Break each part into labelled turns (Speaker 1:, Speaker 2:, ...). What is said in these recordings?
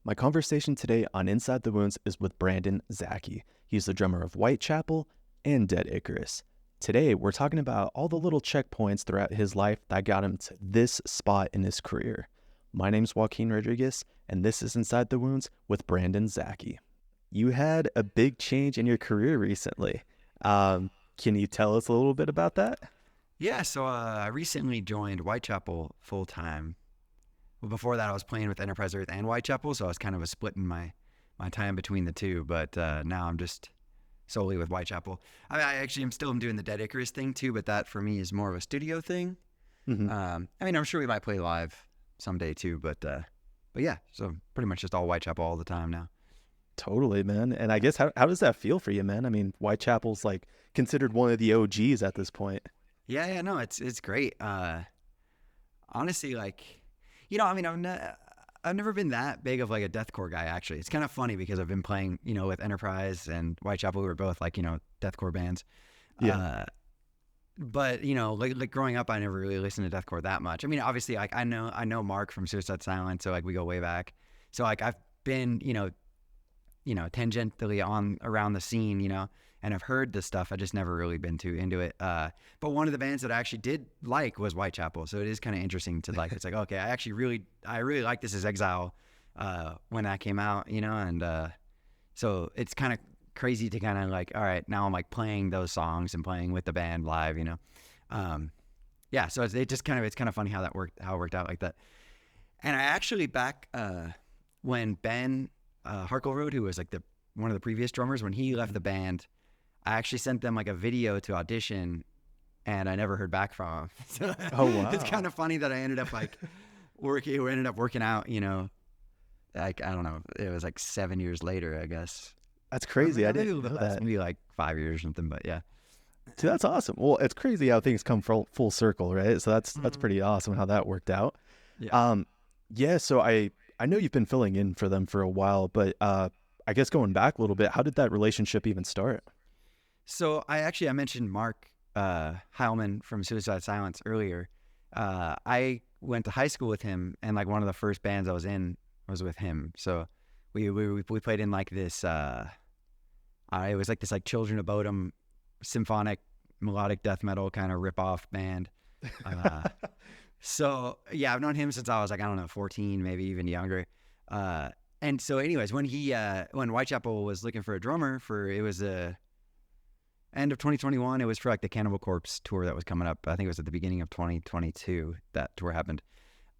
Speaker 1: My conversation today on Inside the Wounds is with Brandon Zackey. He's the drummer of Whitechapel and Dead Icarus. Today, we're talking about all the little checkpoints throughout his life that got him to this spot in his career. My name's Joaquin Rodriguez, and this is Inside the Wounds with Brandon Zackey. You had a big change in your career recently. Can you tell us a little bit about that?
Speaker 2: Yeah, so I recently joined Whitechapel full-time. Well, before that, I was playing with Enterprise Earth and Whitechapel, so I was kind of splitting my time between the two, but now I'm just solely with Whitechapel. I actually am still doing the Dead Icarus thing too, but that for me is more of a studio thing.
Speaker 1: Mm-hmm.
Speaker 2: I'm sure we might play live someday too, but yeah, so pretty much just all Whitechapel all the time now.
Speaker 1: Totally, man. And I guess how does that feel for you, man? I mean, Whitechapel's like considered one of the OGs at this point.
Speaker 2: Yeah, no, it's great. Honestly, like, I've never been that big of like a deathcore guy. Actually, it's kind of funny because I've been playing, with Enterprise and Whitechapel, who are both like, deathcore bands.
Speaker 1: Yeah.
Speaker 2: But like growing up, I never really listened to deathcore that much. I mean, obviously, like I know Mark from Suicide Silence, so like we go way back. So like I've been, tangentially on around the scene, and I've heard this stuff. I just never really been too into it. But one of the bands that I actually did like was Whitechapel. So it is kind of interesting to like, it's like, okay, I really like This Is Exile when that came out, and so it's kind of crazy to kind of like, all right, now I'm like playing those songs and playing with the band live, yeah, so it's kind of funny how it worked out like that. And I actually back when Ben Harkleroad, who was like one of the previous drummers, when he left the band, I actually sent them like a video to audition, and I never heard back from him. So
Speaker 1: Oh, wow.
Speaker 2: It's kind of funny that I ended up like working out, like, I don't know, it was like 7 years later, I guess.
Speaker 1: That's crazy. I
Speaker 2: Maybe a
Speaker 1: didn't
Speaker 2: little
Speaker 1: know
Speaker 2: bit less,
Speaker 1: that.
Speaker 2: maybe like 5 years or something, but yeah.
Speaker 1: See, that's awesome. Well, it's crazy how things come full circle, right? So that's pretty awesome how that worked out.
Speaker 2: Yeah.
Speaker 1: Yeah, so I know you've been filling in for them for a while, but I guess going back a little bit, how did that relationship even start?
Speaker 2: So I mentioned Mark Heilman from Suicide Silence earlier. I went to high school with him, and like one of the first bands I was in was with him. So we played in like this. It was like this like Children of Bodom symphonic melodic death metal kind of rip off band. So yeah, I've known him since I was like, I don't know, 14, maybe even younger. And so anyways, when Whitechapel was looking for a drummer it was end of 2021, it was for like the Cannibal Corpse tour that was coming up. I think it was at the beginning of 2022 that tour happened.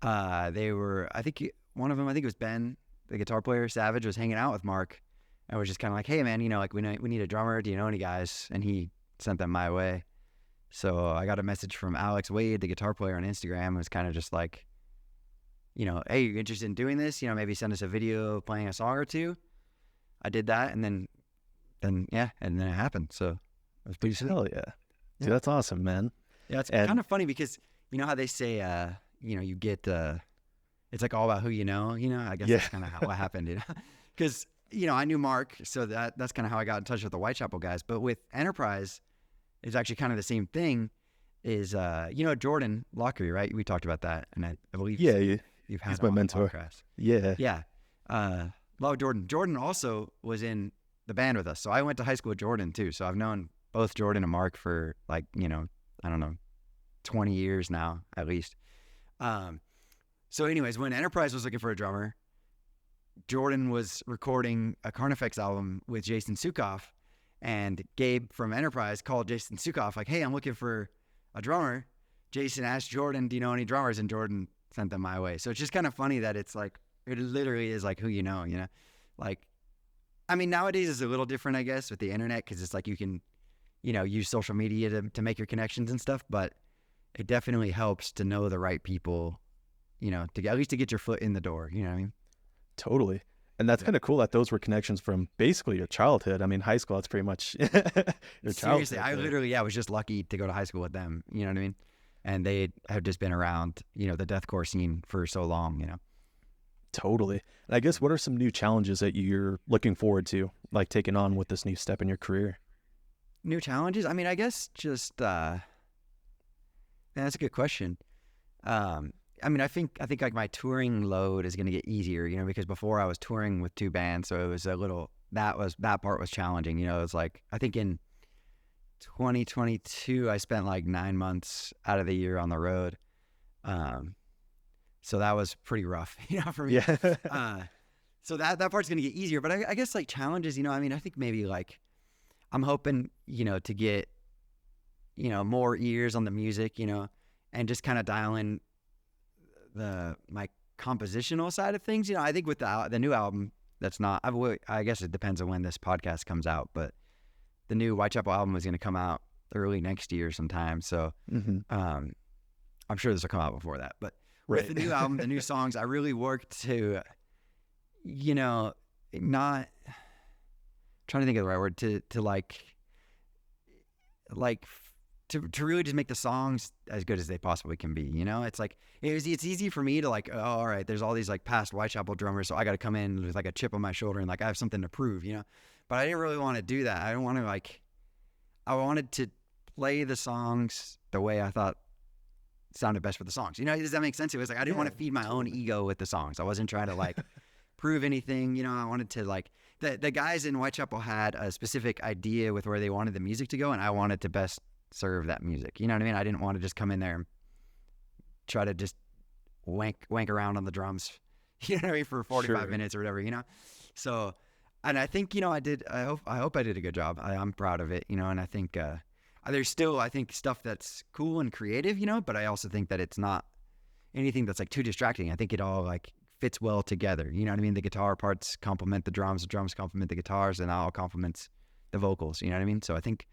Speaker 2: I think one of them, I think it was Ben, the guitar player, Savage, was hanging out with Mark. I was just kind of like, hey man, like we need a drummer. Do you know any guys? And he sent them my way. So I got a message from Alex Wade, the guitar player, on Instagram. It was kind of just like, hey, you interested in doing this? Maybe send us a video playing a song or two. I did that, and then yeah, and then it happened. So it was pretty sweet.
Speaker 1: Hell yeah. Dude, that's awesome, man.
Speaker 2: Yeah, it's kind of funny because you know how they say, you get, it's like all about who you know. I guess that's kind of how it happened. Because I knew Mark, so that's kind of how I got in touch with the Whitechapel guys. But with Enterprise, it's actually kind of the same thing. Is Jordan Lockery, right? We talked about that, and I believe you've had
Speaker 1: he's my mentor.
Speaker 2: Yeah. Love Jordan. Jordan also was in the band with us, so I went to high school with Jordan too. So I've known both Jordan and Mark for like I don't know, 20 years now at least. So anyways, when Enterprise was looking for a drummer, Jordan was recording a Carnifex album with Jason Sukoff, and Gabe from Enterprise called Jason Sukoff like, hey, I'm looking for a drummer. Jason asked Jordan, do you know any drummers? And Jordan sent them my way. So it's just kind of funny that it's like, it literally is like who you know, like, I mean, nowadays it's a little different, I guess, with the internet, because it's like you can, use social media to make your connections and stuff, but it definitely helps to know the right people, to at least to get your foot in the door, you know what I mean?
Speaker 1: Totally. And that's kind of cool that those were connections from basically your childhood. I mean, high school, that's pretty much your childhood.
Speaker 2: Seriously, I literally, was just lucky to go to high school with them, you know what I mean? And they have just been around, the deathcore scene for so long,
Speaker 1: Totally. And I guess what are some new challenges that you're looking forward to, like taking on with this new step in your career?
Speaker 2: New challenges? I mean, I guess just, that's a good question. I mean, I think like my touring load is going to get easier, you know, because before I was touring with 2 bands, so it was a little, that part was challenging, you know. It's like, I think in 2022, I spent like 9 months out of the year on the road. So that was pretty rough, you know, for me.
Speaker 1: Yeah.
Speaker 2: So that part's going to get easier, but I guess like challenges, you know, I mean, I think maybe like I'm hoping, you know, to get, you know, more ears on the music, you know, and just kind of dial in my compositional side of things. You know, I think with the new album, that's not, I guess it depends on when this podcast comes out, but the new Whitechapel album is going to come out early next year sometime. So, I'm sure this will come out before that, but with the new album, the new songs, I really worked to, you know, not trying to think of the right word, to really just make the songs as good as they possibly can be. You know, it's like, it's easy for me to like, oh, all right, there's all these like past Whitechapel drummers, so I got to come in with like a chip on my shoulder and like I have something to prove, you know. But I didn't really want to do that. I wanted to play the songs the way I thought sounded best for the songs. You know, does that make sense? It was like I didn't want to feed my own ego with the songs. I wasn't trying to like prove anything. You know, I wanted to like the guys in Whitechapel had a specific idea with where they wanted the music to go, and I wanted to best serve that music. You know what I mean? I didn't want to just come in there and try to just wank around on the drums, you know what I mean, for 45 minutes or whatever, you know? So, and I think, you know, I hope I did a good job. I'm proud of it, you know, and I think there's still, I think, stuff that's cool and creative, you know, but I also think that it's not anything that's like too distracting. I think it all like fits well together. You know what I mean? The guitar parts complement the drums complement the guitars, and that all complements the vocals. You know what I mean? So I think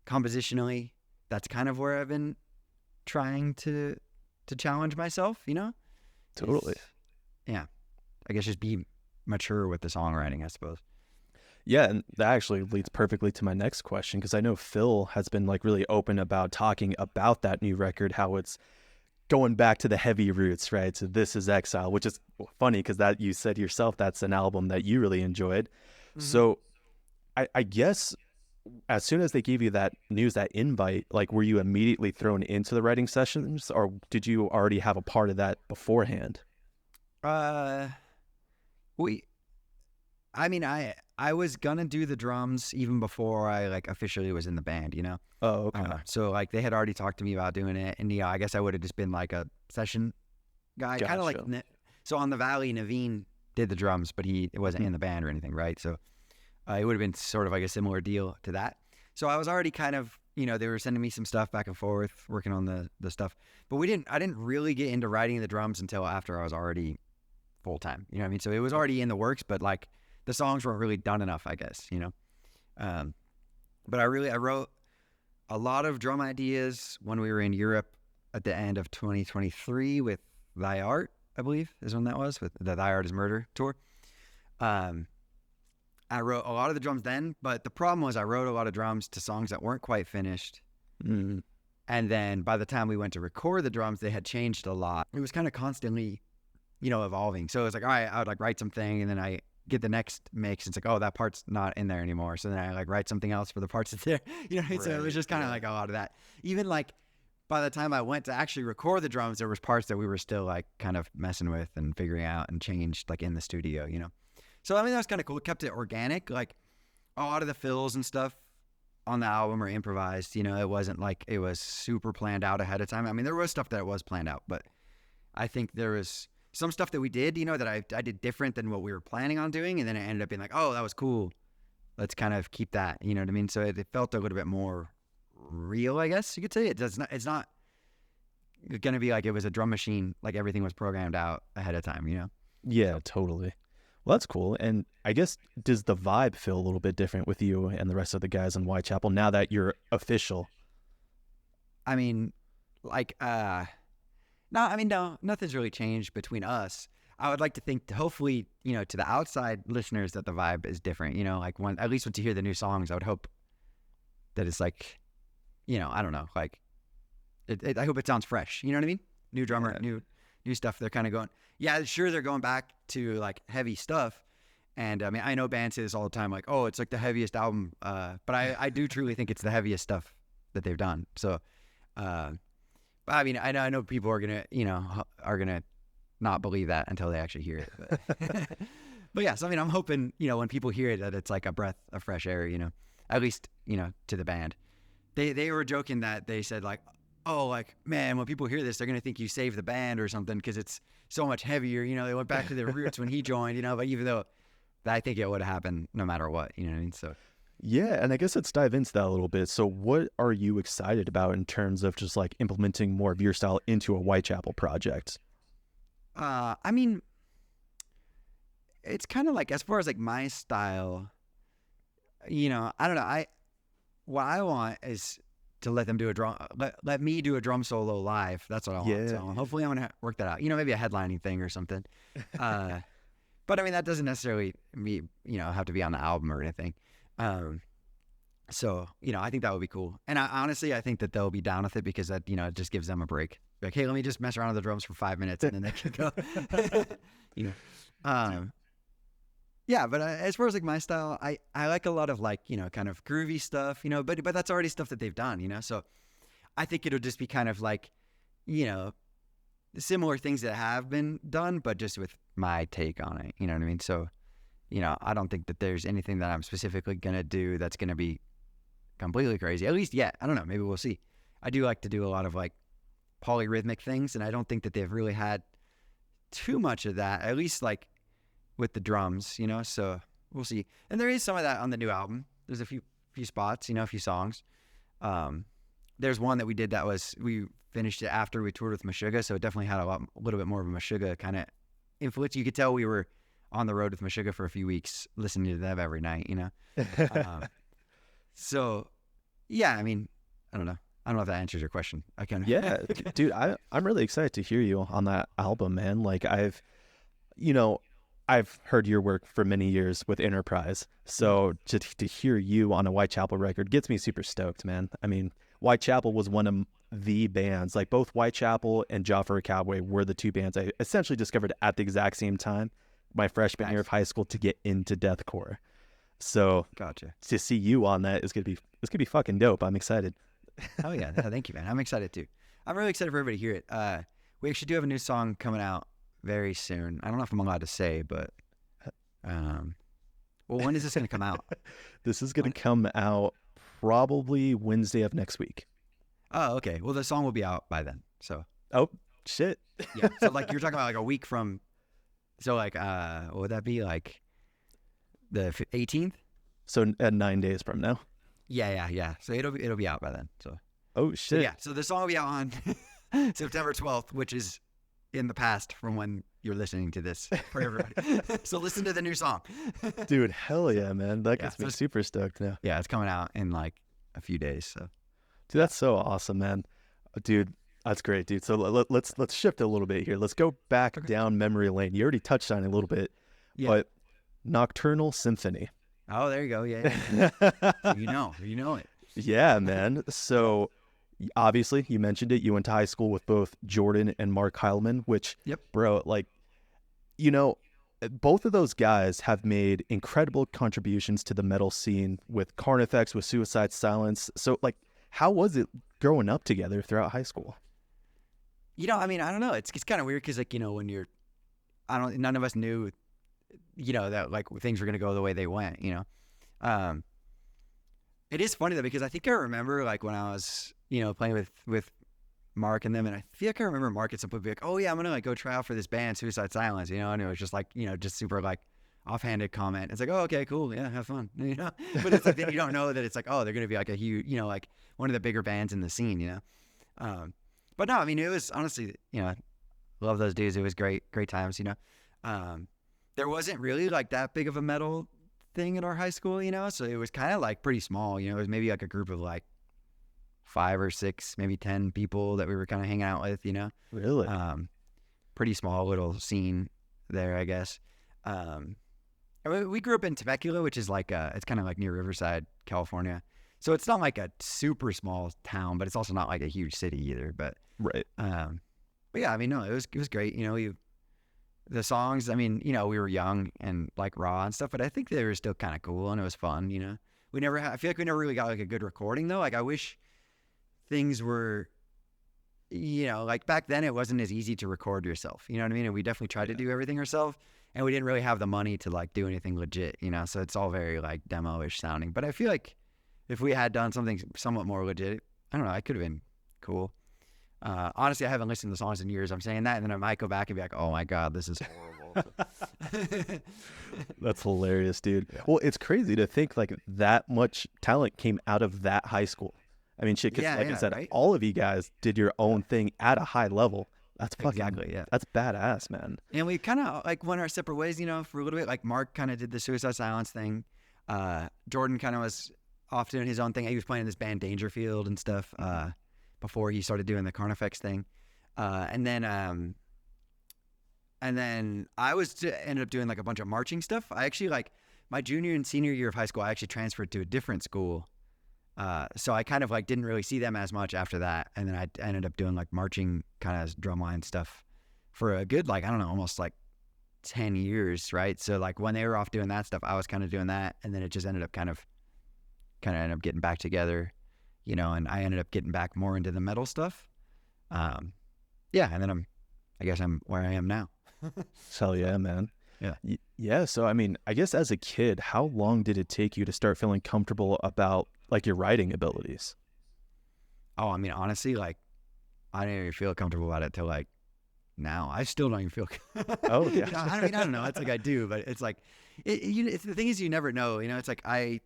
Speaker 2: compositionally, that's kind of where I've been trying to challenge myself, you know?
Speaker 1: Totally.
Speaker 2: Yeah. I guess just be mature with the songwriting, I suppose.
Speaker 1: Yeah, and that actually leads perfectly to my next question, because I know Phil has been like really open about talking about that new record, how it's going back to the heavy roots, right? So This Is Exile, which is funny because that you said yourself that's an album that you really enjoyed. So I guess as soon as they gave you that news, that invite, like were you immediately thrown into the writing sessions, or did you already have a part of that beforehand?
Speaker 2: I was gonna do the drums even before I like officially was in the band, you know?
Speaker 1: Oh, okay.
Speaker 2: So like they had already talked to me about doing it, and yeah, I guess I would have just been like a session guy, kind of like, so on the Valley, Naveen did the drums, but it wasn't in the band or anything, right? So it would have been sort of like a similar deal to that. So I was already kind of, you know, they were sending me some stuff back and forth, working on the stuff, but I didn't really get into writing the drums until after I was already full time, you know what I mean? So it was already in the works, but like the songs weren't really done enough, I guess, you know? But I wrote a lot of drum ideas when we were in Europe at the end of 2023 with Thy Art, I believe is when that was, with the Thy Art is Murder tour. I wrote a lot of the drums then, but the problem was I wrote a lot of drums to songs that weren't quite finished. And then by the time we went to record the drums, they had changed a lot. It was kind of constantly, you know, evolving. So it was like, all right, I would like write something, and then I get the next mix. It's like, oh, that part's not in there anymore. So then I like write something else for the parts that's there. You know what I mean? So it was just kind of like a lot of that. Even like by the time I went to actually record the drums, there was parts that we were still like kind of messing with and figuring out and changed like in the studio, you know? So, I mean, that was kind of cool. It kept it organic. Like a lot of the fills and stuff on the album are improvised. You know, it wasn't like it was super planned out ahead of time. I mean, there was stuff that was planned out, but I think there was some stuff that we did, you know, that I did different than what we were planning on doing. And then it ended up being like, oh, that was cool. Let's kind of keep that, you know what I mean? So it felt a little bit more real, I guess you could say. It's not going to be like it was a drum machine, like everything was programmed out ahead of time, you know?
Speaker 1: Yeah, totally. Well, that's cool. And I guess, does the vibe feel a little bit different with you and the rest of the guys in Whitechapel now that you're official?
Speaker 2: I mean, like, no, nothing's really changed between us. I would like to think, hopefully, you know, to the outside listeners, that the vibe is different. You know, like at least once you hear the new songs, I would hope that it's like, you know, I don't know, like, I hope it sounds fresh. You know what I mean? New drummer, new stuff. They're kind of going, yeah, sure, they're going back to like heavy stuff. And I mean, I know bands say this all the time, like, oh, it's like the heaviest album. But I do truly think it's the heaviest stuff that they've done. So, but But I mean, I know people are gonna, are gonna not believe that until they actually hear it. But, but yeah, so I mean, I'm hoping, when people hear it, that it's like a breath of fresh air, at least, to the band. They were joking that they said like, oh, like, man, when people hear this, they're gonna think you saved the band or something because it's so much heavier. They went back to their roots when he joined, but even though I think it would have happened no matter what, you know what I mean? So.
Speaker 1: Yeah, and I guess let's dive into that a little bit. So what are you excited about in terms of just like implementing more of your style into a Whitechapel project?
Speaker 2: I mean, it's kind of like, as far as like my style, I don't know. What I want is to let them do a drum, let me do a drum solo live. That's what I want.
Speaker 1: Yeah.
Speaker 2: So hopefully I'm going to work that out, maybe a headlining thing or something. But I mean, that doesn't necessarily have to be on the album or anything. So, I think that would be cool. And honestly, I think that they'll be down with it because that, it just gives them a break. Like, hey, let me just mess around with the drums for 5 minutes and then they can go. Yeah, but as far as like my style, I like a lot of like, kind of groovy stuff, but that's already stuff that they've done, so I think it'll just be kind of like, similar things that have been done, but just with my take on it, you know what I mean? So, I don't think that there's anything that I'm specifically going to do that's going to be completely crazy, at least yet. I don't know. Maybe we'll see. I do like to do a lot of like polyrhythmic things, and I don't think that they've really had too much of that, at least like with the drums, so we'll see. And there is some of that on the new album. There's a few spots, a few songs. There's one that we did we finished it after we toured with Meshuggah, so it definitely had a little bit more of a Meshuggah kind of influence. You could tell we were on the road with Meshuggah for a few weeks, listening to them every night, So, yeah, I mean, I don't know. I don't know if that answers your question. I can.
Speaker 1: Yeah, dude, I'm really excited to hear you on that album, man. Like I've heard your work for many years with Enterprise. So to hear you on a Whitechapel record gets me super stoked, man. I mean, Whitechapel was one of the bands, like both Whitechapel and Job for a Cowboy were the two bands I essentially discovered at the exact same time, my freshman year of high school, to get into deathcore. So
Speaker 2: gotcha.
Speaker 1: To see you on that is gonna be fucking dope. I'm excited.
Speaker 2: Oh yeah, thank you, man. I'm excited too. I'm really excited for everybody to hear it. We actually do have a new song coming out very soon. I don't know if I'm allowed to say, but well, when is this going to come out?
Speaker 1: This is going to come out probably Wednesday of next week.
Speaker 2: Oh, okay. Well, the song will be out by then. So.
Speaker 1: Oh shit.
Speaker 2: Yeah. So like you're talking about like a week from. So like what would that be, like the 18th?
Speaker 1: So at 9 days from now.
Speaker 2: Yeah. So it'll be out by then. So.
Speaker 1: Oh shit.
Speaker 2: So, yeah. So the song will be out on September 12th, which is in the past from when you're listening to this for everybody. So listen to the new song.
Speaker 1: Dude, hell yeah, man. That gets me super stoked now.
Speaker 2: Yeah, it's coming out in like a few days. So.
Speaker 1: Dude, that's so awesome, man. Dude, that's great, dude. So let's shift a little bit here. Let's go back down memory lane. You already touched on it a little bit, but Nocturnal Symphony.
Speaker 2: Oh, there you go. Yeah. So you know it.
Speaker 1: Yeah, man. So obviously you mentioned it. You went to high school with both Jordan and Mark Heilman, which, bro, like, both of those guys have made incredible contributions to the metal scene with Carnifex, with Suicide Silence. So like, how was it growing up together throughout high school?
Speaker 2: I mean, I don't know. It's kind of weird because like, when none of us knew, that like things were going to go the way they went, It is funny though, because I think I remember like when I was, playing with Mark and them, and I feel like I remember Mark at some point be like, oh yeah, I'm going to like go try out for this band, Suicide Silence, and it was just like, just super like offhanded comment. It's like, oh, okay, cool. Yeah, have fun. But it's like, then you don't know that it's like, oh, they're going to be like a huge, like one of the bigger bands in the scene, But no, I mean, it was honestly, love those dudes. It was great times, There wasn't really like that big of a metal thing in our high school, so it was kind of like pretty small, it was maybe like a group of like 5 or 6, maybe 10 people that we were kind of hanging out with,
Speaker 1: Really?
Speaker 2: Pretty small little scene there, I guess. We grew up in Temecula, which is like it's kind of like near Riverside, California. So it's not like a super small town, but it's also not like a huge city either. But
Speaker 1: right.
Speaker 2: But yeah, I mean, no, it was great. The songs, I mean, we were young and like raw and stuff, but I think they were still kind of cool and it was fun. I feel like we never really got like a good recording though. Like I wish things were like back then it wasn't as easy to record yourself. You know what I mean? And we definitely tried to do everything ourselves, and we didn't really have the money to like do anything legit, so it's all very like demo-ish sounding. But I feel like if we had done something somewhat more legit, I don't know, I could have been cool. Honestly, I haven't listened to the songs in years. I'm saying that, and then I might go back and be like, oh my God, this is horrible.
Speaker 1: That's hilarious, dude. Yeah. Well, it's crazy to think like that much talent came out of that high school. I mean, shit, 'cause I said, right? All of you guys did your own thing at a high level. That's fucking, that's badass, man.
Speaker 2: And we kind of like went our separate ways, for a little bit. Like Mark kind of did the Suicide Silence thing. Jordan kind of was off doing his own thing. He was playing in this band Dangerfield and stuff before he started doing the Carnifex thing. And then I ended up doing like a bunch of marching stuff. I actually like my junior and senior year of high school, I actually transferred to a different school. So I kind of like didn't really see them as much after that. And then I ended up doing like marching kind of drumline stuff for a good, like, I don't know, almost like 10 years. Right. So like when they were off doing that stuff, I was kind of doing that. And then it just ended up kind of ended up getting back together, and I ended up getting back more into the metal stuff. And then I guess I'm where I am now.
Speaker 1: Hell yeah, man.
Speaker 2: Yeah.
Speaker 1: Yeah. So, I mean, I guess as a kid, how long did it take you to start feeling comfortable about like your writing abilities?
Speaker 2: Oh, I mean, honestly, like I didn't even feel comfortable about it till like now. I still don't even feel.
Speaker 1: Oh yeah.
Speaker 2: I don't know. It's like I do, but it's like, it's the thing is you never know. It's like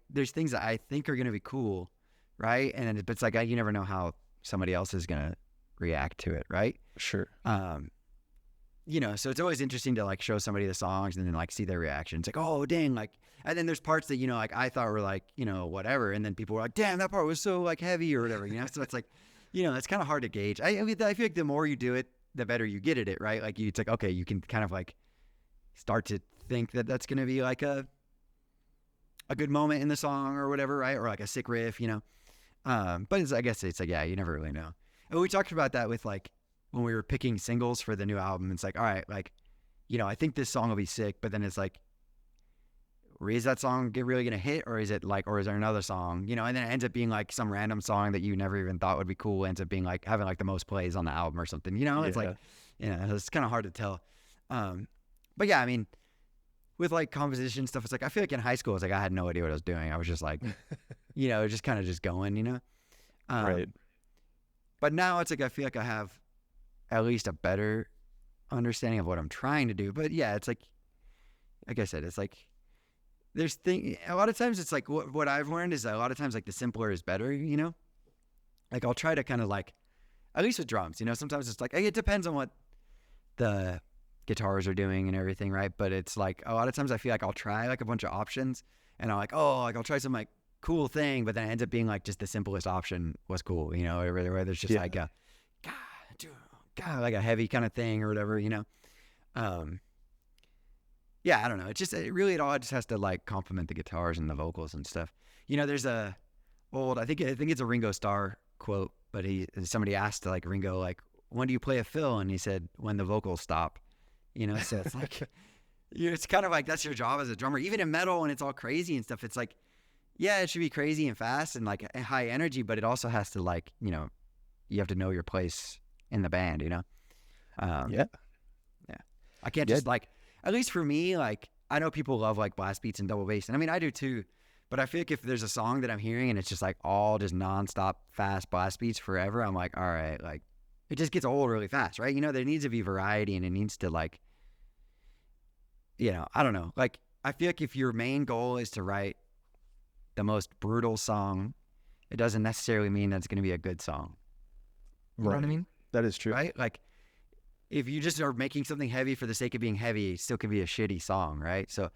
Speaker 2: there's things that I think are gonna be cool, right? And then it's like you never know how somebody else is gonna react to it, right?
Speaker 1: Sure.
Speaker 2: So it's always interesting to like show somebody the songs and then like see their reaction. It's like, oh dang, like, and then there's parts that like I thought were like whatever, and then people were like, damn, that part was so like heavy or whatever, So it's like, it's kind of hard to gauge. I mean, I feel like the more you do it, the better you get at it, right? Like it's like, okay, you can kind of like start to think that that's gonna be like a good moment in the song or whatever, right? Or like a sick riff, But I guess it's like, yeah, you never really know. And we talked about that with like when we were picking singles for the new album. It's like, all right, like, I think this song will be sick, but then it's like, is that song really gonna hit, or is it like, or is there another song, and then it ends up being like some random song that you never even thought would be cool, ends up being like having like the most plays on the album or something, It's like, it's kind of hard to tell. But yeah, I mean, with like composition stuff, it's like, I feel like in high school, it's like, I had no idea what I was doing. I was just like, just kind of just going,
Speaker 1: Right.
Speaker 2: But now it's like, I feel like I have at least a better understanding of what I'm trying to do. But yeah, it's like I said, it's like, a lot of times it's like what I've learned is that a lot of times like the simpler is better, like I'll try to kind of like, at least with drums, sometimes it's like, it depends on what the guitars are doing and everything. Right. But it's like, a lot of times I feel like I'll try like a bunch of options and I'm like, oh, like I'll try some like cool thing, but then it ends up being like just the simplest option was cool, where there's just like a, God, like a heavy kind of thing or whatever, Yeah, I don't know. It's just it all just has to like complement the guitars and the vocals and stuff. There's a old, I think it's a Ringo Starr quote, but somebody asked like Ringo, like, when do you play a fill? And he said, when the vocals stop, so it's like, it's kind of like, that's your job as a drummer, even in metal when it's all crazy and stuff. It's like, yeah, it should be crazy and fast and like high energy, but it also has to like, you have to know your place in the band,
Speaker 1: Yeah.
Speaker 2: I can't just like, at least for me, like, I know people love like blast beats and double bass. And I mean, I do too, but I feel like if there's a song that I'm hearing and it's just like all just nonstop fast blast beats forever, I'm like, all right, like it just gets old really fast, right? There needs to be variety and it needs to like, I don't know. Like, I feel like if your main goal is to write the most brutal song, it doesn't necessarily mean that's going to be a good song. You know what I mean?
Speaker 1: That is true.
Speaker 2: Right? Like, if you just are making something heavy for the sake of being heavy, it still can be a shitty song, right? So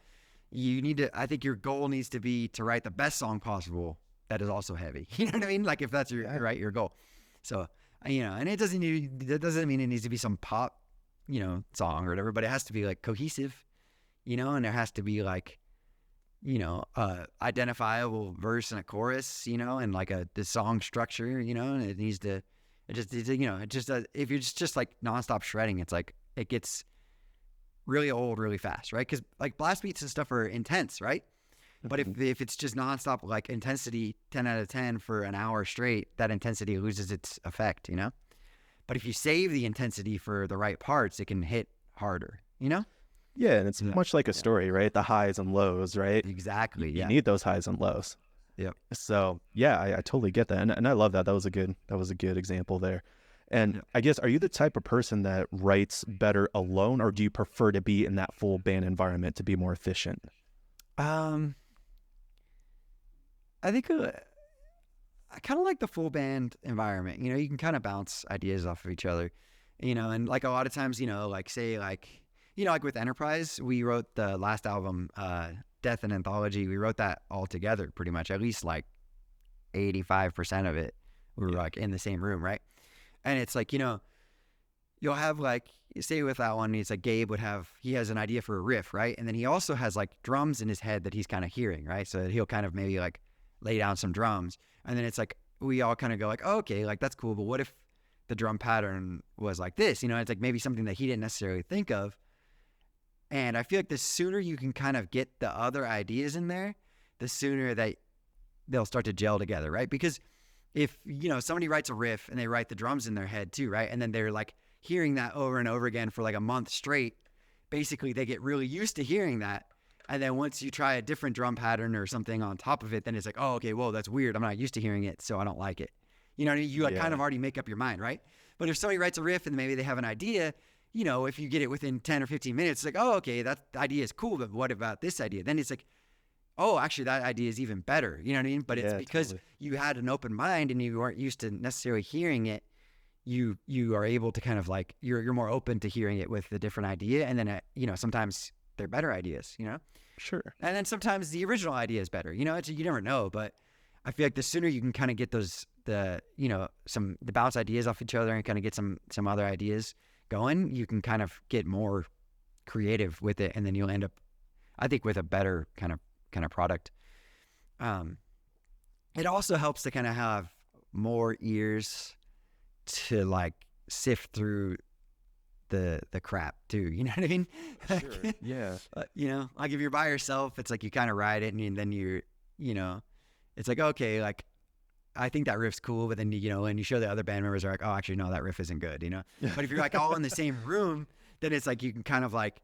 Speaker 2: you need to, I think your goal needs to be to write the best song possible that is also heavy. You know what I mean? Like if that's your goal. So, and that doesn't mean it needs to be some pop, song or whatever, but it has to be like cohesive, and there has to be like, identifiable verse and a chorus, and like the song structure, and it needs to, if you're just like nonstop shredding, it's like it gets really old really fast, right? Because like blast beats and stuff are intense, right? But if it's just nonstop like intensity, 10 out of 10 for an hour straight, that intensity loses its effect, But if you save the intensity for the right parts, it can hit harder, you know?
Speaker 1: Yeah, and it's much like a story, right? The highs and lows, right?
Speaker 2: Exactly.
Speaker 1: You
Speaker 2: Yeah.
Speaker 1: need those highs and lows.
Speaker 2: Yep.
Speaker 1: So yeah, I totally get that, and I love that. That was a good example there. And
Speaker 2: Yep.
Speaker 1: I guess, are you the type of person that writes better alone, or do you prefer to be in that full band environment to be more efficient?
Speaker 2: I think I kind of like the full band environment. You know, you can kind of bounce ideas off of each other, you know, and like a lot of times, you know, like say like, you know, like with Enterprise, we wrote the last album, Death and Anthology. We wrote that all together pretty much, at least like 85% of it. We were like in the same room, right? And it's like, you know, you'll have like, say with that one, it's like Gabe he has an idea for a riff, right? And then he also has like drums in his head that he's kind of hearing, right? So he'll kind of maybe like lay down some drums. And then it's like, we all kind of go like, oh, okay, like that's cool. But what if the drum pattern was like this? You know, it's like maybe something that he didn't necessarily think of. And I feel like the sooner you can kind of get the other ideas in there, the sooner that they'll start to gel together, right? Because if, you know, somebody writes a riff and they write the drums in their head too, right? And then they're like hearing that over and over again for like a month straight, basically they get really used to hearing that. And then once you try a different drum pattern or something on top of it, then it's like, oh, okay, whoa, that's weird. I'm not used to hearing it, so I don't like it. You know what I mean? You like kind of already make up your mind, right? But if somebody writes a riff and maybe they have an idea, you know, if you get it within 10 or 15 minutes, it's like, oh, okay, that idea is cool, but what about this idea? Then it's like, oh, actually, that idea is even better. You know what I mean? But it's because you had an open mind and you weren't used to necessarily hearing it. You are able to kind of like, you're more open to hearing it with a different idea. And then, you know, sometimes they're better ideas, you know?
Speaker 1: Sure.
Speaker 2: And then sometimes the original idea is better. You know, you never know. But I feel like the sooner you can kind of get the bounce ideas off each other and kind of get some other ideas going, you can kind of get more creative with it. And then you'll end up, I think, with a better kind of product. It also helps to kind of have more ears to like sift through the crap too, you know what I mean?
Speaker 1: Sure. Yeah.
Speaker 2: You know, like if you're by yourself, it's like you kind of ride it and then you know, it's like, okay, like I think that riff's cool, but then you know, and you show the other band members are like, oh, actually no, that riff isn't good, you know? But if you're like all in the same room, then it's like you can kind of like,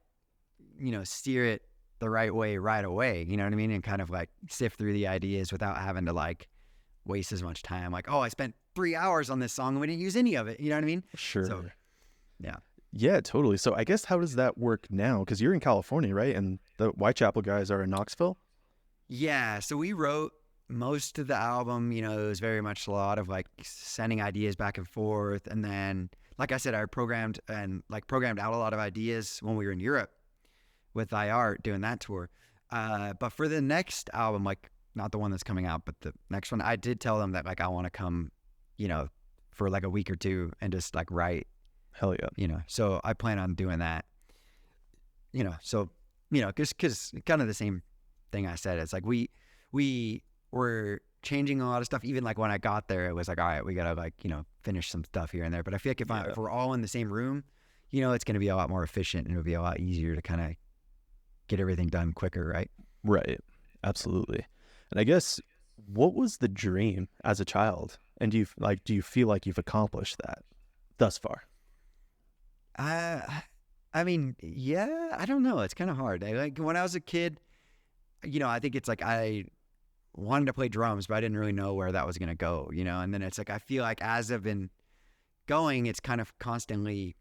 Speaker 2: you know, steer it the right way right away, you know what I mean? And kind of like sift through the ideas without having to like waste as much time. Like, oh, I spent 3 hours on this song and we didn't use any of it, you know what I mean?
Speaker 1: Sure.
Speaker 2: So, yeah.
Speaker 1: Yeah, totally. So I guess, how does that work now? Because you're in California, right? And the Whitechapel guys are in Knoxville?
Speaker 2: Yeah, so we wrote most of the album, you know, it was very much a lot of like sending ideas back and forth. And then, like I said, I programmed out a lot of ideas when we were in Europe with iArt doing that tour. But for the next album, like not the one that's coming out, but the next one, I did tell them that like I want to come, you know, for like a week or two and just like write.
Speaker 1: Hell yeah.
Speaker 2: You know, so I plan on doing that. You know, so, you know, because kind of the same thing I said. It's like we were changing a lot of stuff. Even like when I got there, it was like, all right, we got to like, you know, finish some stuff here and there. But I feel like if we're all in the same room, you know, it's going to be a lot more efficient and it'll be a lot easier to kind of get everything done quicker, right?
Speaker 1: Right. Absolutely. And I guess, what was the dream as a child? And do you feel like you've accomplished that thus far?
Speaker 2: I mean, yeah, I don't know. It's kind of hard. Like when I was a kid, you know, I think it's like I wanted to play drums, but I didn't really know where that was going to go, you know? And then it's like, I feel like as I've been going, it's kind of constantly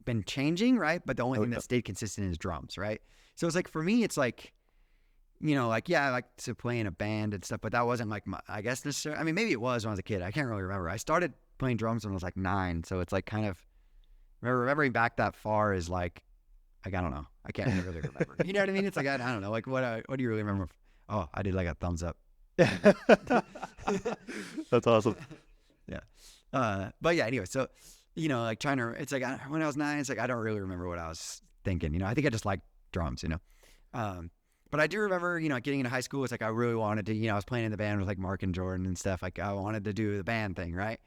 Speaker 2: been changing, right? But the only thing that stayed consistent is drums, right? So it's like, for me, it's like, you know, like, yeah, I like to play in a band and stuff, but that wasn't like I guess necessarily, I mean, maybe it was when I was a kid. I can't really remember. I started playing drums when I was like 9. So it's like kind of, remembering back that far is like I don't know. I can't really remember. You know what I mean? It's like, I don't know. Like, what do you really remember? Oh, I did like a thumbs up.
Speaker 1: That's awesome.
Speaker 2: Yeah. But yeah, anyway, so, you know, like it's like when I was 9, it's like I don't really remember what I was thinking. You know, I think I just liked drums, you know. But I do remember, you know, getting into high school, it's like I really wanted to, you know, I was playing in the band with like Mark and Jordan and stuff. Like I wanted to do the band thing, right?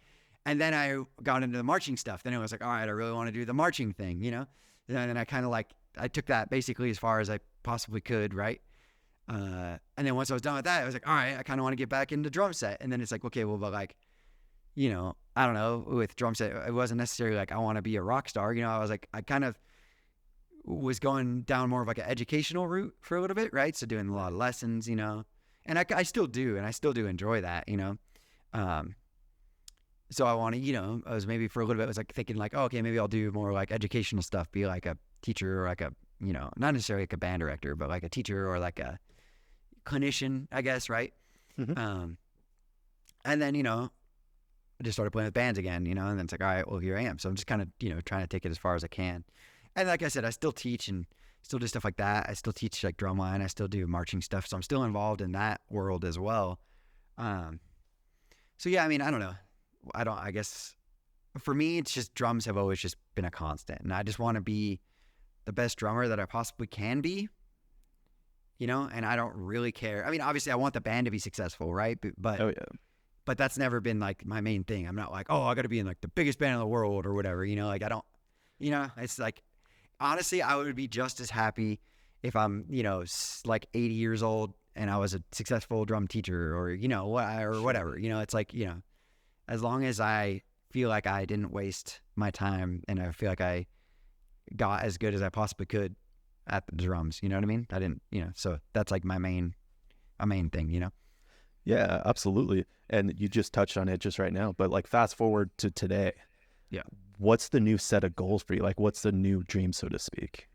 Speaker 2: And then I got into the marching stuff. Then it was like, all right, I really want to do the marching thing, you know? And then I kind of like, I took that basically as far as I possibly could, right? And then once I was done with that, I was like, all right, I kind of want to get back into drum set. And then it's like, okay, well, but like, I don't know, with drum set, it wasn't necessarily like I want to be a rock star. I was like, I kind of was going down more of like an educational route for a little bit, right? So doing a lot of lessons, and I still do, and I still do enjoy that, so I want to, I was maybe for a little bit, I was like thinking like, oh, okay, maybe I'll do more like educational stuff, be like a teacher or like a, not necessarily like a band director, but like a teacher or like a clinician, I guess, right?
Speaker 1: Mm-hmm.
Speaker 2: And then, I just started playing with bands again, and then it's like, all right, well, here I am. So I'm just kind of, trying to take it as far as I can. And like I said, I still teach and still do stuff like that. I still teach like drumline. I still do marching stuff. So I'm still involved in that world as well. So yeah, I mean, I don't know. I guess for me, it's just drums have always just been a constant. And I just want to be the best drummer that I possibly can be, and I don't really care. I mean, obviously I want the band to be successful, right? But
Speaker 1: Oh yeah.
Speaker 2: But that's never been like my main thing. I'm not like, oh, I got to be in like the biggest band in the world or whatever, like I don't, it's like, honestly, I would be just as happy if I'm, like 80 years old and I was a successful drum teacher or, or whatever, it's like, as long as I feel like I didn't waste my time and I feel like I got as good as I possibly could at the drums, you know what I mean? I didn't, so that's like my main thing,
Speaker 1: Yeah, absolutely. And you just touched on it just right now, but like fast forward to today.
Speaker 2: Yeah.
Speaker 1: What's the new set of goals for you? Like what's the new dream, so to speak?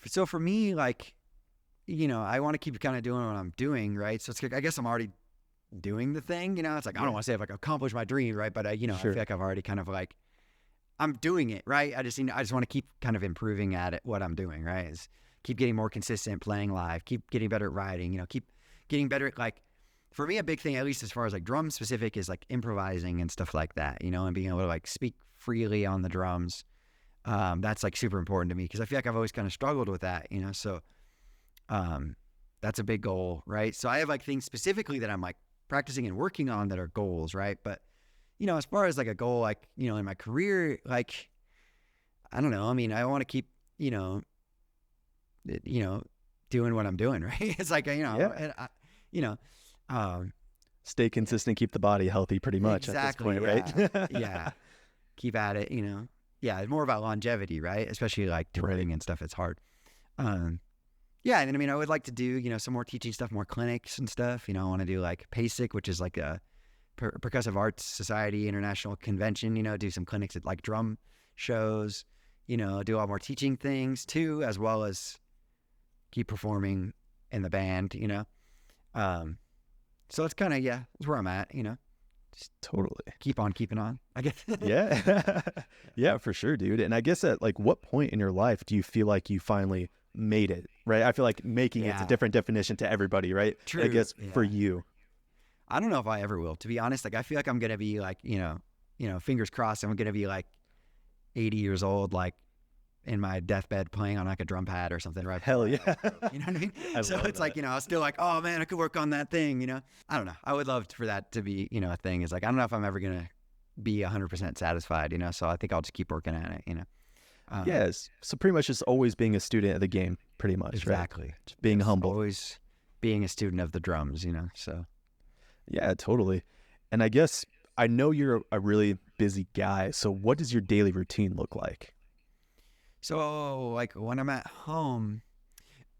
Speaker 2: So for me, like, I want to keep kind of doing what I'm doing, right? So it's like, I guess I'm already doing the thing, it's like, I don't want to say I've like accomplished my dream, right? But I
Speaker 1: Sure.
Speaker 2: feel like I've already kind of like, I'm doing it, right? I just want to keep kind of improving at it, what I'm doing, right? Is keep getting more consistent playing live, keep getting better at writing, keep getting better at like, for me, a big thing, at least as far as like drum specific, is like improvising and stuff like that, and being able to like speak freely on the drums. That's like super important to me because I feel like I've always kind of struggled with that, so that's a big goal, right? So I have like things specifically that I'm like practicing and working on that are goals, right? But, as far as like a goal, like, in my career, like, I don't know. I mean, I want to keep, doing what I'm doing, right? It's like,
Speaker 1: Yeah. Stay consistent, keep the body healthy pretty much
Speaker 2: exactly,
Speaker 1: at this point, right?
Speaker 2: Yeah. Keep at it, Yeah, it's more about longevity, right? Especially like touring and stuff. It's hard. Yeah, and I mean, I would like to do, some more teaching stuff, more clinics and stuff. I want to do like PASIC, which is like a Percussive Arts Society International Convention, do some clinics at like drum shows, do a lot more teaching things too, as well as keep performing in the band, So it's kind of, it's where I'm at, just
Speaker 1: Totally.
Speaker 2: keep on keeping on, I guess.
Speaker 1: Yeah. Yeah, for sure, dude. And I guess at like what point in your life do you feel like you finally made it, right? I feel like making it's a different definition to everybody, right?
Speaker 2: True.
Speaker 1: I guess for you.
Speaker 2: I don't know if I ever will, to be honest. Like, I feel like I'm going to be like, fingers crossed, I'm going to be like 80 years old, like in my deathbed playing on like a drum pad or something, right?
Speaker 1: Hell yeah.
Speaker 2: You know what I mean? So it's
Speaker 1: that.
Speaker 2: like, I was still like, oh man, I could work on that thing, I don't know. I would love for that to be, a thing. It's like, I don't know if I'm ever going to be 100% satisfied, so I think I'll just keep working at it,
Speaker 1: Yes. So pretty much just always being a student of the game, pretty much,
Speaker 2: exactly.
Speaker 1: Right? Just being humble.
Speaker 2: Always being a student of the drums, so.
Speaker 1: Yeah, totally. And I guess I know you're a really busy guy. So what does your daily routine look like?
Speaker 2: So like when I'm at home,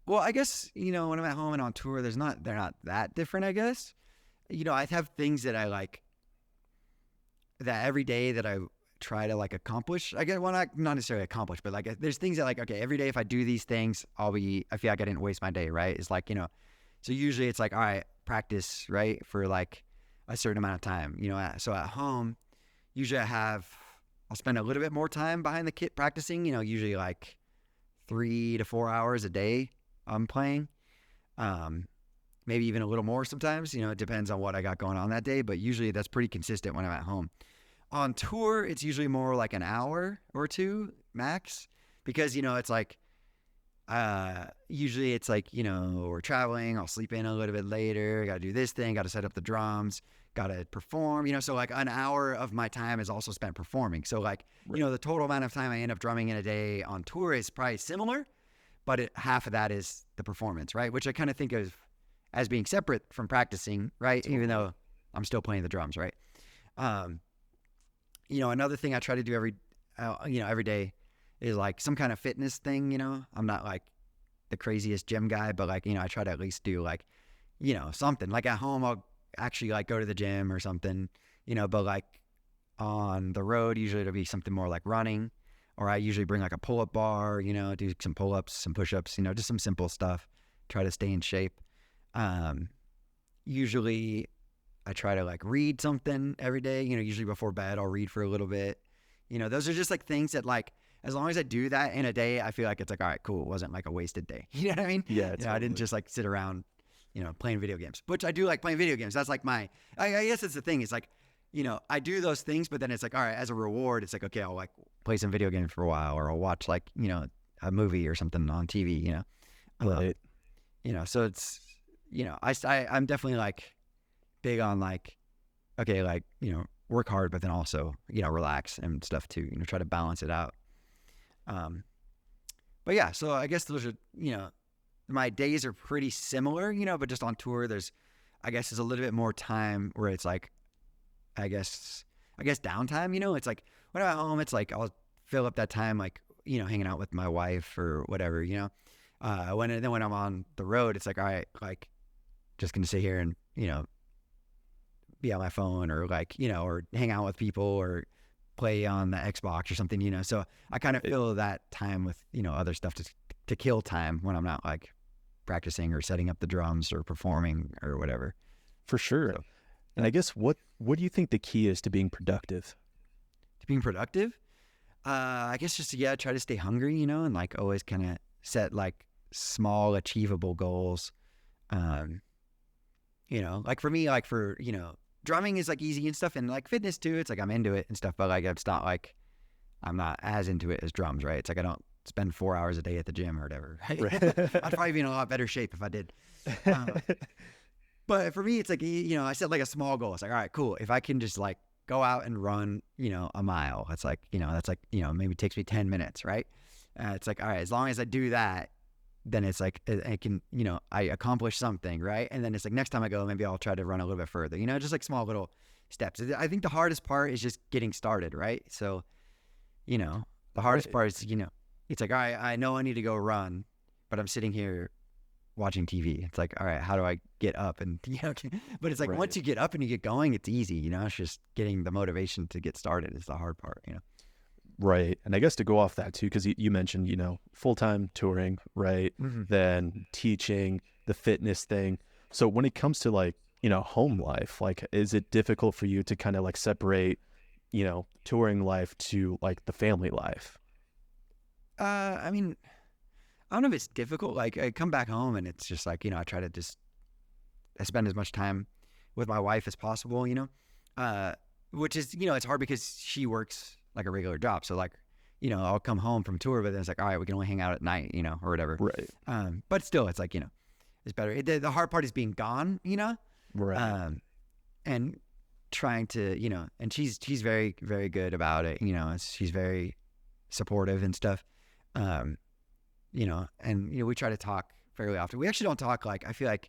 Speaker 2: well, I guess, when I'm at home and on tour, they're not that different, I guess. I have things that I like that every day that I try to like accomplish. I guess, well, not necessarily accomplish, but like there's things that like, okay, every day if I do these things, I feel like I didn't waste my day, right? It's like, so usually it's like, all right, practice, right, for like a certain amount of time, so at home, usually I'll spend a little bit more time behind the kit practicing, usually like 3 to 4 hours a day I'm playing, maybe even a little more sometimes, it depends on what I got going on that day, but usually that's pretty consistent when I'm at home. On tour, it's usually more like an hour or two max because, it's like, usually it's like, we're traveling, I'll sleep in a little bit later, got to do this thing, got to set up the drums, got to perform, so like an hour of my time is also spent performing. So like, the total amount of time I end up drumming in a day on tour is probably similar, but half of that is the performance, right? Which I kind of think of as being separate from practicing, right? Even though I'm still playing the drums, right? Another thing I try to do every day is like some kind of fitness thing. I'm not like the craziest gym guy, but like, I try to at least do like, something like at home. I'll actually like go to the gym or something, but like on the road, usually it'll be something more like running, or I usually bring like a pull-up bar, do some pull-ups, some push-ups, just some simple stuff, try to stay in shape. Usually I try to like read something every day, usually before bed, I'll read for a little bit. Those are just like things that like, as long as I do that in a day, I feel like it's like, all right, cool. It wasn't like a wasted day. You know what I mean?
Speaker 1: Yeah, totally.
Speaker 2: I didn't just like sit around, playing video games, which I do like playing video games. That's like I guess that's the thing. It's like, I do those things, but then it's like, all right, as a reward, it's like, okay, I'll like play some video games for a while, or I'll watch like, a movie or something on TV,
Speaker 1: Right.
Speaker 2: So it's, I'm definitely like big on like, okay, like, work hard, but then also, relax and stuff too, try to balance it out. But yeah, so I guess those are, my days are pretty similar, but just on tour, there's a little bit more time where it's like, I guess downtime, it's like when I'm at home, it's like, I'll fill up that time, like, hanging out with my wife or whatever, when I'm on the road, it's like, all right, like just going to sit here and, be on my phone or like, or hang out with people or play on the Xbox or something, so I kind of fill that time with, other stuff to kill time when I'm not like practicing or setting up the drums or performing or whatever.
Speaker 1: For sure. So, and I guess what do you think the key is to being productive?
Speaker 2: To being productive? I guess just, try to stay hungry, and like always kind of set like small achievable goals. Like for me, like for, drumming is like easy and stuff, and like fitness too. It's like I'm into it and stuff, but like it's not like I'm not as into it as drums, right? It's like I don't spend 4 hours a day at the gym or whatever. Right? I'd probably be in a lot better shape if I did. But for me, it's like, I set like a small goal. It's like, all right, cool. If I can just like go out and run, a mile, it's like, that's like, maybe it takes me 10 minutes, right? It's like, all right, as long as I do that, then it's like, I can, I accomplish something, right? And then it's like, next time I go, maybe I'll try to run a little bit further, just like small little steps. I think the hardest part is just getting started, right? So, the hardest part is, it's like, all right, I know I need to go run, but I'm sitting here watching TV. It's like, all right, how do I get up? And, but it's like, once you get up and you get going, it's easy, it's just getting the motivation to get started is the hard part,
Speaker 1: Right. And I guess to go off that too, because you mentioned, full-time touring, right? Mm-hmm. Then teaching, the fitness thing. So when it comes to like, home life, like, is it difficult for you to kind of like separate, touring life to like the family life?
Speaker 2: I mean, I don't know if it's difficult. Like I come back home and it's just like, I try to I spend as much time with my wife as possible, which is, it's hard because she works like a regular job. So like, I'll come home from tour, but then it's like, all right, we can only hang out at night, or whatever.
Speaker 1: Right.
Speaker 2: But still, it's like, it's better. The hard part is being gone,
Speaker 1: Right.
Speaker 2: And trying to, and she's very, very good about it. She's very supportive and stuff. And, we try to talk fairly often. We actually don't talk like, I feel like,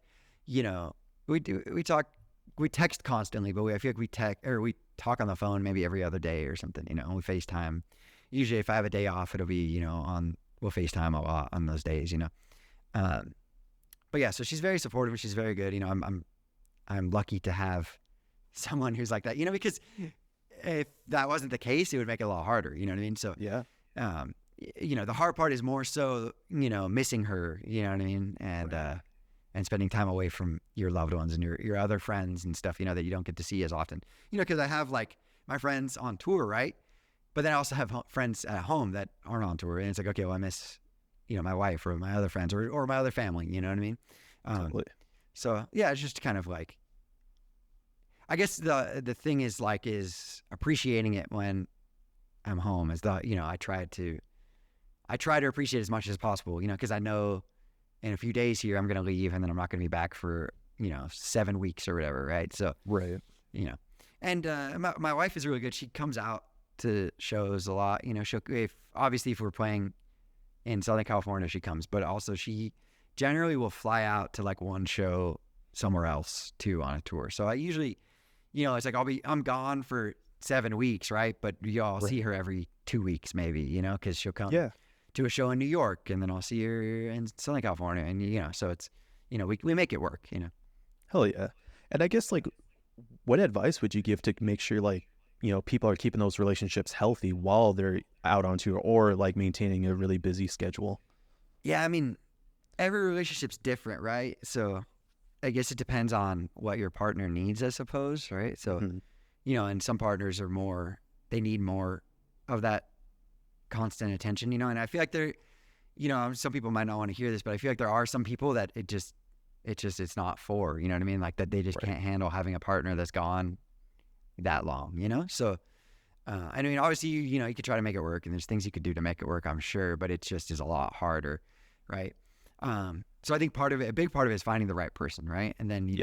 Speaker 2: we text constantly, but I feel like we talk on the phone maybe every other day or something, and we FaceTime. Usually if I have a day off, it'll be, we'll FaceTime a lot on those days, but yeah, so she's very supportive and she's very good. I'm lucky to have someone who's like that, because if that wasn't the case, it would make it a lot harder. You know what I mean? So
Speaker 1: yeah,
Speaker 2: the hard part is more so, missing her, you know what I mean? And, and spending time away from your loved ones and your other friends and stuff, that you don't get to see as often, because I have like my friends on tour, right? But then I also have friends at home that aren't on tour. And it's like, okay, well, I miss, my wife or my other friends or my other family, you know what I mean?
Speaker 1: Totally.
Speaker 2: So yeah, it's just kind of like, I guess the thing is like, is appreciating it when I'm home is I try to appreciate as much as possible, because I know in a few days here, I'm going to leave and then I'm not going to be back for, 7 weeks or whatever. Right. So,
Speaker 1: right.
Speaker 2: And my wife is really good. She comes out to shows a lot, obviously if we're playing in Southern California, she comes, but also she generally will fly out to like one show somewhere else too on a tour. So I usually, it's like I'm gone for 7 weeks, right? But I'll see her every 2 weeks maybe, because she'll come to a show in New York, and then I'll see her in Southern California, and so it's, we make it work,
Speaker 1: Hell yeah. And I guess like, what advice would you give to make sure like, people are keeping those relationships healthy while they're out on tour, or like maintaining a really busy schedule?
Speaker 2: Yeah, I mean, every relationship's different, right? So I guess it depends on what your partner needs, I suppose, right? So, and some partners they need more of that constant attention, and I feel like some people might not want to hear this, but I feel like there are some people that it's not for, you know what I mean? Like that they just can't handle having a partner that's gone that long, So, I mean, obviously, you could try to make it work, and there's things you could do to make it work, I'm sure, but it just is a lot harder, right? So I think a big part of it is finding the right person, right? And then,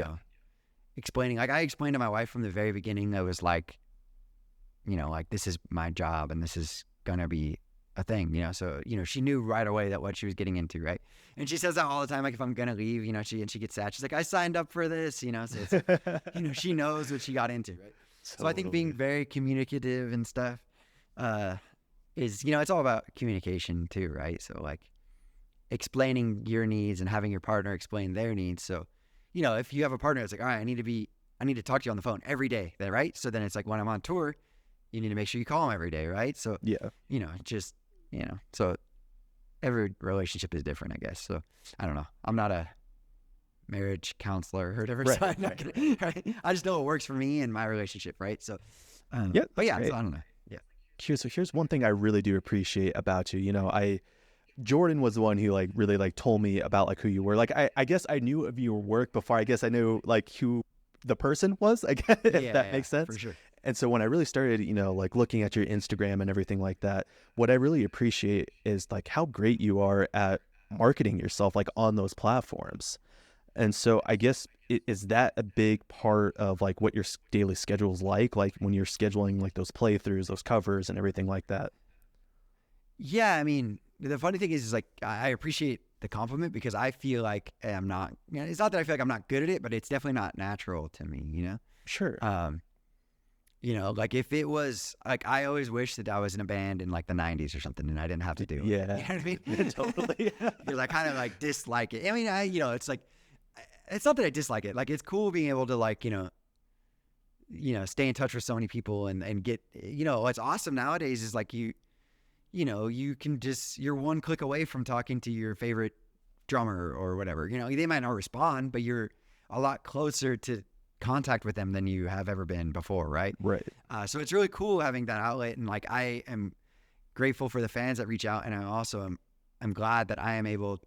Speaker 2: explaining, like I explained to my wife from the very beginning, I was like, like this is my job and this is going to be a thing, so, she knew right away that what she was getting into, right? And she says that all the time, like if I'm going to leave, she gets sad. She's like, I signed up for this, so it's, she knows what she got into, right? So I think being very communicative and stuff is, it's all about communication too, right? So like explaining your needs and having your partner explain their needs. So, if you have a partner that's like, all right, I need to talk to you on the phone every day, right? So then it's like when I'm on tour, you need to make sure you call them every day, right? So, so every relationship is different, I guess. So I don't know. I'm not a marriage counselor or whatever.
Speaker 1: Right,
Speaker 2: So I'm not gonna, right? I just know what works for me and my relationship, right? So, but yeah, so I don't know. Yeah.
Speaker 1: Here's one thing I really do appreciate about you. Jordan was the one who like really like told me about like who you were. Like I guess I knew of your work before I guess I knew like who the person was, I guess, if that makes sense.
Speaker 2: For sure.
Speaker 1: And so when I really started, like looking at your Instagram and everything like that, what I really appreciate is like how great you are at marketing yourself like on those platforms. And so I guess is that a big part of like what your daily schedule is like when you're scheduling like those playthroughs, those covers and everything like that?
Speaker 2: Yeah, I mean, the funny thing is like I appreciate the compliment because I feel like I'm not, it's not that I feel like I'm not good at it, but it's definitely not natural to me,
Speaker 1: Sure.
Speaker 2: Like if it was like, I always wish that I was in a band in like the 90s or something and I didn't have to do it.
Speaker 1: Yeah.
Speaker 2: You know what I mean?
Speaker 1: Totally.
Speaker 2: Because I kind of like dislike it. I mean, it's like, it's not that I dislike it. Like it's cool being able to like, stay in touch with so many people and get, what's awesome nowadays is like you can just, you're one click away from talking to your favorite drummer or whatever, they might not respond, but you're a lot closer to contact with them than you have ever been before. Right. So it's really cool having that outlet. And like, I am grateful for the fans that reach out. And I also I'm glad that I am able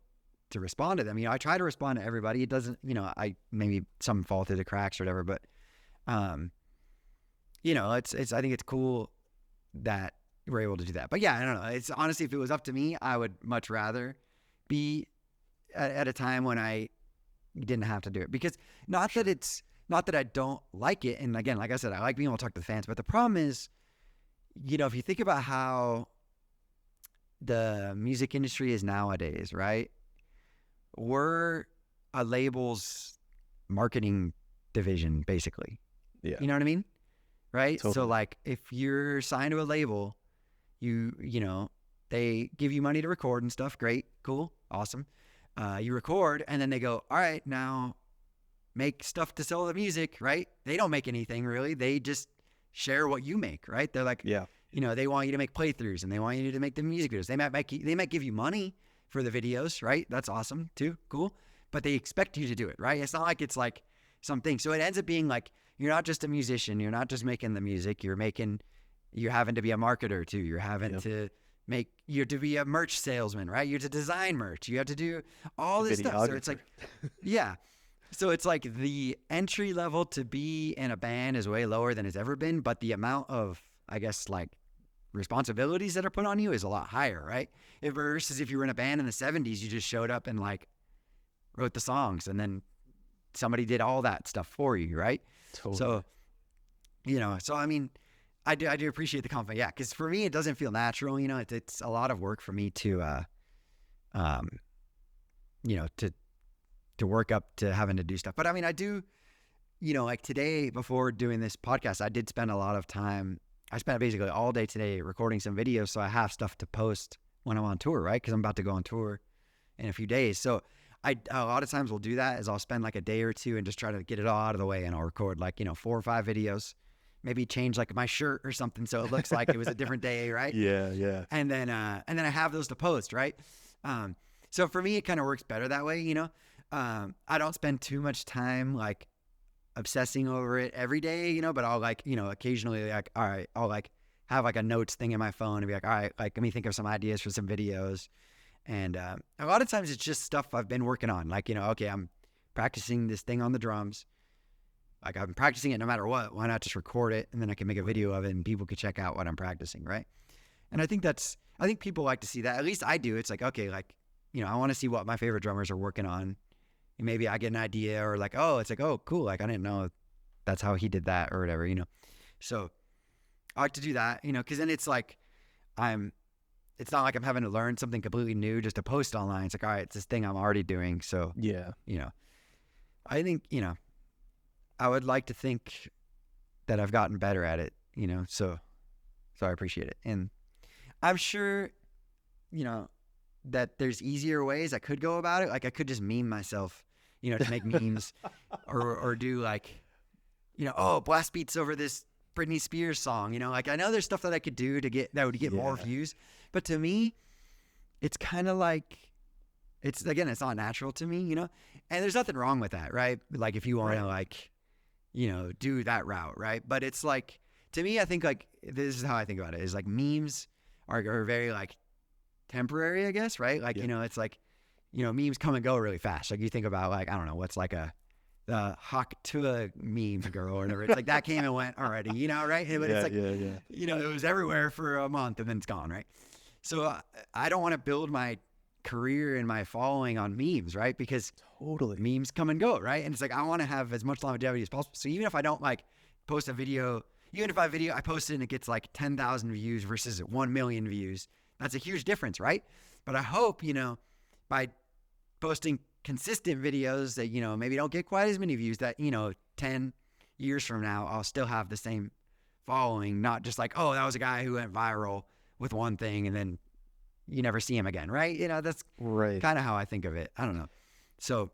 Speaker 2: to respond to them. I try to respond to everybody. It doesn't, I maybe some fall through the cracks or whatever, but, it's, I think it's cool that we're able to do that. But yeah, I don't know. It's honestly, if it was up to me, I would much rather be at a time when I didn't have to do it, because not that I don't like it. And again, like I said, I like being able to talk to the fans, but the problem is, if you think about how the music industry is nowadays, right? We're a label's marketing division, basically.
Speaker 1: Yeah.
Speaker 2: You know what I mean? Right.
Speaker 1: Totally.
Speaker 2: So like if you're signed to a label, they give you money to record and stuff. Great. Cool. Awesome. You record and then they go, all right, now make stuff to sell the music, right? They don't make anything really. They just share what you make, right? They're like,
Speaker 1: yeah,
Speaker 2: they want you to make playthroughs and they want you to make the music videos. They might give you money for the videos, right? That's awesome too. Cool. But they expect you to do it, right? It's not like it's like something. So it ends up being like, you're not just a musician. You're not just making the music. You're having to be a marketer too. You're having to you have to be a merch salesman, right? You have to design merch. You have to do all this stuff. So it's like, yeah. So it's like the entry level to be in a band is way lower than it's ever been, but the amount of, I guess, like responsibilities that are put on you is a lot higher, right? Versus if you were in a band in the 70s, you just showed up and like wrote the songs and then somebody did all that stuff for you, right?
Speaker 1: Totally.
Speaker 2: So, so I mean, I do appreciate the compliment. Yeah. Because for me, it doesn't feel natural. It's a lot of work for me to, to work up to having to do stuff. But I mean, I do like today before doing this podcast, I did spend a lot of time. I spent basically all day today recording some videos, so I have stuff to post when I'm on tour, right? Because I'm about to go on tour in a few days. So a lot of times we'll do that is I'll spend like a day or two and just try to get it all out of the way, and I'll record like 4 or 5 videos, maybe change like my shirt or something so it looks like it was a different day, right?
Speaker 1: Yeah.
Speaker 2: And then I have those to post, right? So for me, it kind of works better that way, I don't spend too much time like obsessing over it every day, but I'll like, occasionally like, all right, I'll like have like a notes thing in my phone and be like, all right, like let me think of some ideas for some videos. And a lot of times it's just stuff I've been working on. Like, okay, I'm practicing this thing on the drums. Like I'm practicing it no matter what. Why not just record it and then I can make a video of it and people can check out what I'm practicing, right? And I think people like to see that. At least I do. It's like, okay, like, I want to see what my favorite drummers are working on. And maybe I get an idea or like, oh, it's like, oh, cool. Like I didn't know that's how he did that or whatever, So I like to do that, because then it's like it's not like I'm having to learn something completely new just to post online. It's like, all right, it's this thing I'm already doing. So,
Speaker 1: Yeah.
Speaker 2: I think, I would like to think that I've gotten better at it, so I appreciate it. And I'm sure, that there's easier ways I could go about it. Like I could just meme myself, to make memes or do like, blast beats over this Britney Spears song, like I know there's stuff that I could do that would get more views, but to me, it's kind of like, it's not natural to me, and there's nothing wrong with that, right? Like if you want to like, do that route, right? But it's like, to me, I think like, this is how I think about it is like memes are very like temporary, I guess, right? Like, it's like, memes come and go really fast. Like you think about like, I don't know, what's like the Hawk Tua meme girl or whatever. It's like that came and went already, right? But it's like, it was everywhere for a month and then it's gone, right? So I don't want to build my career and my following on memes, right? Because
Speaker 1: Totally.
Speaker 2: memes come and go, right? And it's like, I want to have as much longevity as possible. So even if I don't like post a video, even if I post it and it gets like 10,000 views versus 1 million views, that's a huge difference, right? But I hope, by posting consistent videos that, maybe don't get quite as many views that, 10 years from now, I'll still have the same following, not just like, oh, that was a guy who went viral with one thing and then you never see him again, right? That's
Speaker 1: Right.
Speaker 2: kind of how I think of it. I don't know. So,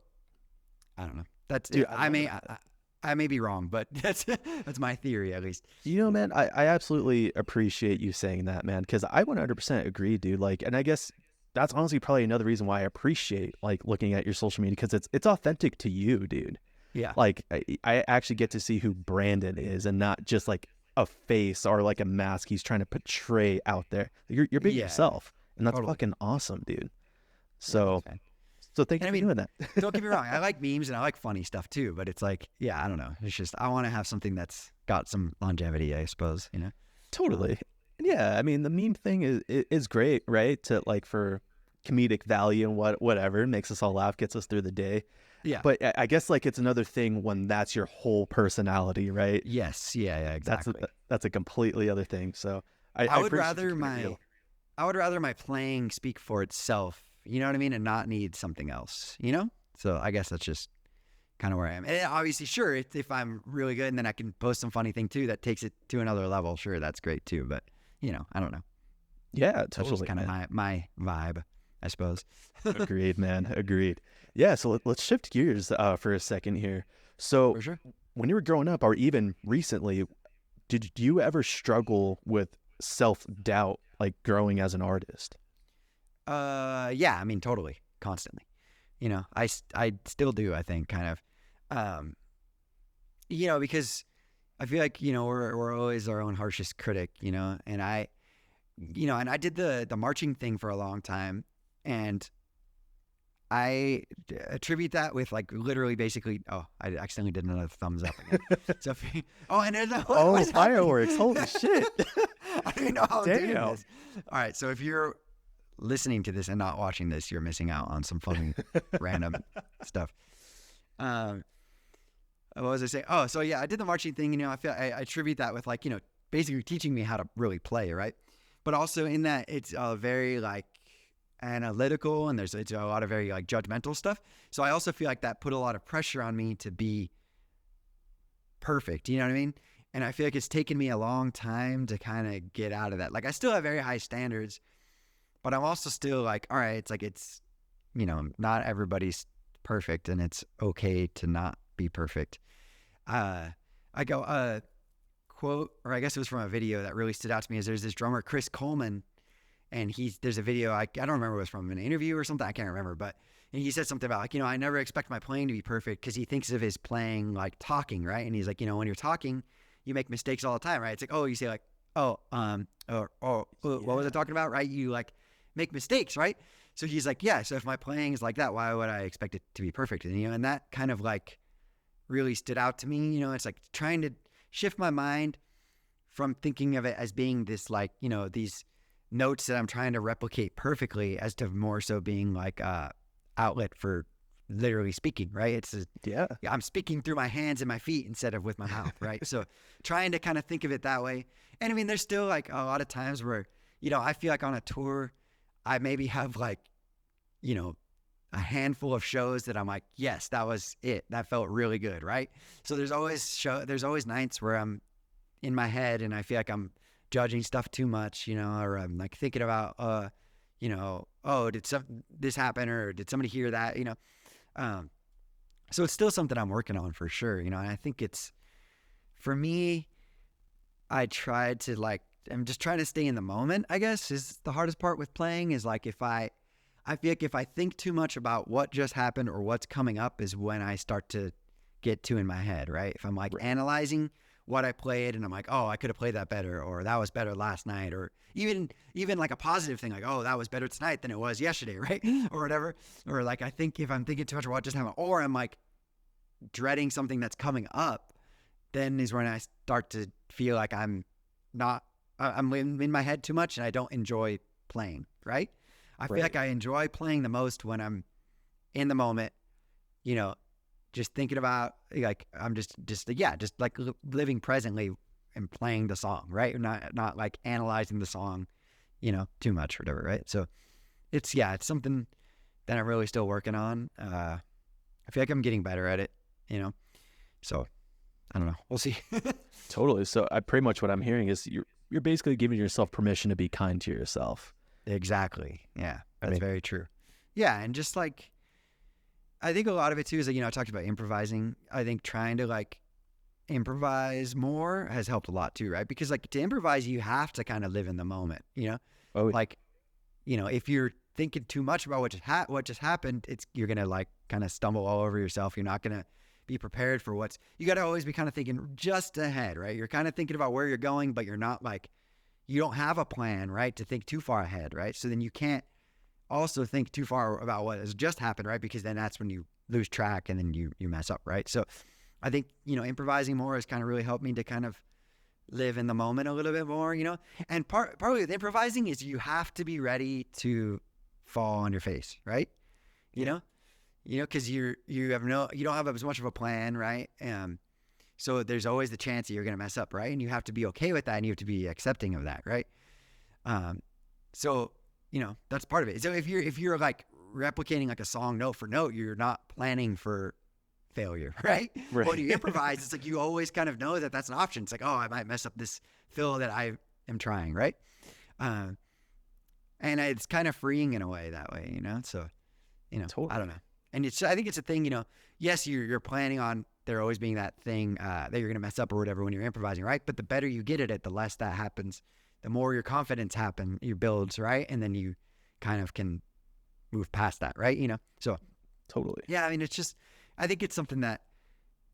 Speaker 2: I don't know. That's
Speaker 1: Dude,
Speaker 2: I may be wrong, but that's my theory at least.
Speaker 1: Man, I absolutely appreciate you saying that, man, because I 100% agree, dude. Like, and I guess that's honestly probably another reason why I appreciate like looking at your social media, because it's authentic to you, dude.
Speaker 2: Yeah.
Speaker 1: Like I actually get to see who Brandon is and not just like a face or like a mask he's trying to portray out there. You're being yourself, and that's fucking awesome, dude. So thank you for doing that.
Speaker 2: Don't get me wrong. I like memes and I like funny stuff too, but it's like, I don't know. It's just, I want to have something that's got some longevity, I suppose,
Speaker 1: Totally. Yeah. I mean, the meme thing is great, right? To like for comedic value and whatever, it makes us all laugh, gets us through the day.
Speaker 2: Yeah.
Speaker 1: But I guess like it's another thing when that's your whole personality, right?
Speaker 2: Yes. Yeah, exactly.
Speaker 1: That's a completely other thing. So
Speaker 2: I would rather my playing speak for itself, you know what I mean? And not need something else, So I guess that's just kind of where I am. And obviously, sure, if I'm really good and then I can post some funny thing too that takes it to another level, sure, that's great too. But, I don't know.
Speaker 1: Yeah,
Speaker 2: totally. That's just kind of my vibe, I suppose.
Speaker 1: Agreed, man. Agreed. Yeah, so let's shift gears for a second here. So
Speaker 2: for sure.
Speaker 1: When you were growing up or even recently, did you ever struggle with self-doubt like growing as an artist?
Speaker 2: Yeah, I mean, totally, constantly. I still do, I think, kind of, because I feel like, we're always our own harshest critic, and I did the marching thing for a long time, and I attribute that with like literally basically, I accidentally did another thumbs up again. So
Speaker 1: fireworks. Holy shit.
Speaker 2: I don't even know how I'm doing this. All right. So if you're listening to this and not watching this, you're missing out on some funny random stuff. What was I saying? Oh, so yeah, I did the marching thing. I feel I attribute that with like, basically teaching me how to really play, right? But also in that it's very like analytical and it's a lot of very like judgmental stuff. So I also feel like that put a lot of pressure on me to be perfect. You know what I mean? And I feel like it's taken me a long time to kind of get out of that. Like I still have very high standards, but I'm also still like, all right, it's like, it's, you know, not everybody's perfect and it's okay to not be perfect. Quote, or I guess it was from a video that really stood out to me, is there's this drummer, Chris Coleman, and there's a video, I don't remember if it was from an interview or something, I can't remember, but and he said something about like, you know, I never expect my playing to be perfect because he thinks of his playing like talking, right? And he's like, you know, when you're talking, you make mistakes all the time, right? It's like, oh, you say like, what was I talking about, right? You like make mistakes, right? So he's like, yeah, so if my playing is like that, why would I expect it to be perfect? And, you know, and that kind of like really stood out to me. You know, it's like trying to shift my mind from thinking of it as being this like, you know, these notes that I'm trying to replicate perfectly as to more so being like outlet for literally speaking, right? I'm speaking through my hands and my feet instead of with my mouth, right? So trying to kind of think of it that way. And I mean, there's still like a lot of times where, you know, I feel like on a tour, I maybe have like, you know, a handful of shows that I'm like, yes, that was it. That felt really good, right? So there's always nights where I'm in my head and I feel like I'm judging stuff too much, you know, or I'm like thinking about, you know, oh, did this happen or did somebody hear that, you know? So it's still something I'm working on for sure, you know, and I think it's, for me, I'm just trying to stay in the moment, I guess, is the hardest part with playing is like I feel like if I think too much about what just happened or what's coming up is when I start to get too in my head, right? If I'm like analyzing what I played and I'm like, oh, I could have played that better, or that was better last night, or even like a positive thing, like, oh, that was better tonight than it was yesterday, right? Or whatever. Or like, I think if I'm thinking too much about what just happened, or I'm like dreading something that's coming up, then is when I start to feel like I'm in my head too much and I don't enjoy playing, right? I feel like I enjoy playing the most when I'm in the moment, you know, just thinking about like, I'm just like living presently and playing the song, right? Not like analyzing the song, you know, too much or whatever, right? So it's something that I'm really still working on. I feel like I'm getting better at it, you know, so I don't know. We'll see.
Speaker 1: Totally. So pretty much what I'm hearing is you're basically giving yourself permission to be kind to yourself.
Speaker 2: Exactly. Yeah, that's very true. Yeah, and just like, I think a lot of it too is like, you know, I talked about improvising. I think trying to like improvise more has helped a lot too, right? Because like to improvise, you have to kind of live in the moment, you know? Like, you know, if you're thinking too much about what just happened, you're going to like kind of stumble all over yourself. You're not going to be prepared for you got to always be kind of thinking just ahead, right? You're kind of thinking about where you're going, but you're not like, you don't have a plan, right? To think too far ahead, right? So then you can't also think too far about what has just happened, right? Because then that's when you lose track and then you mess up, right? So I think, you know, improvising more has kind of really helped me to kind of live in the moment a little bit more, you know? And partly with improvising is you have to be ready to fall on your face, right? You know, cause you don't have as much of a plan, right? So there's always the chance that you're going to mess up, right? And you have to be okay with that and you have to be accepting of that, right? So, you know, that's part of it. So if you're like replicating like a song note for note, you're not planning for failure, right? When you improvise, it's like you always kind of know that that's an option. It's like, oh, I might mess up this fill that I am trying, right? And it's kind of freeing in a way that way, you know? So, you know, totally. I don't know. And I think it's a thing, you know, yes, you're planning on there always being that thing that you're going to mess up or whatever when you're improvising, right? But the better you get at it, the less that happens, the more your confidence builds, right? And then you kind of can move past that, right? You know, so
Speaker 1: totally.
Speaker 2: Yeah, I mean, it's just, I think it's something that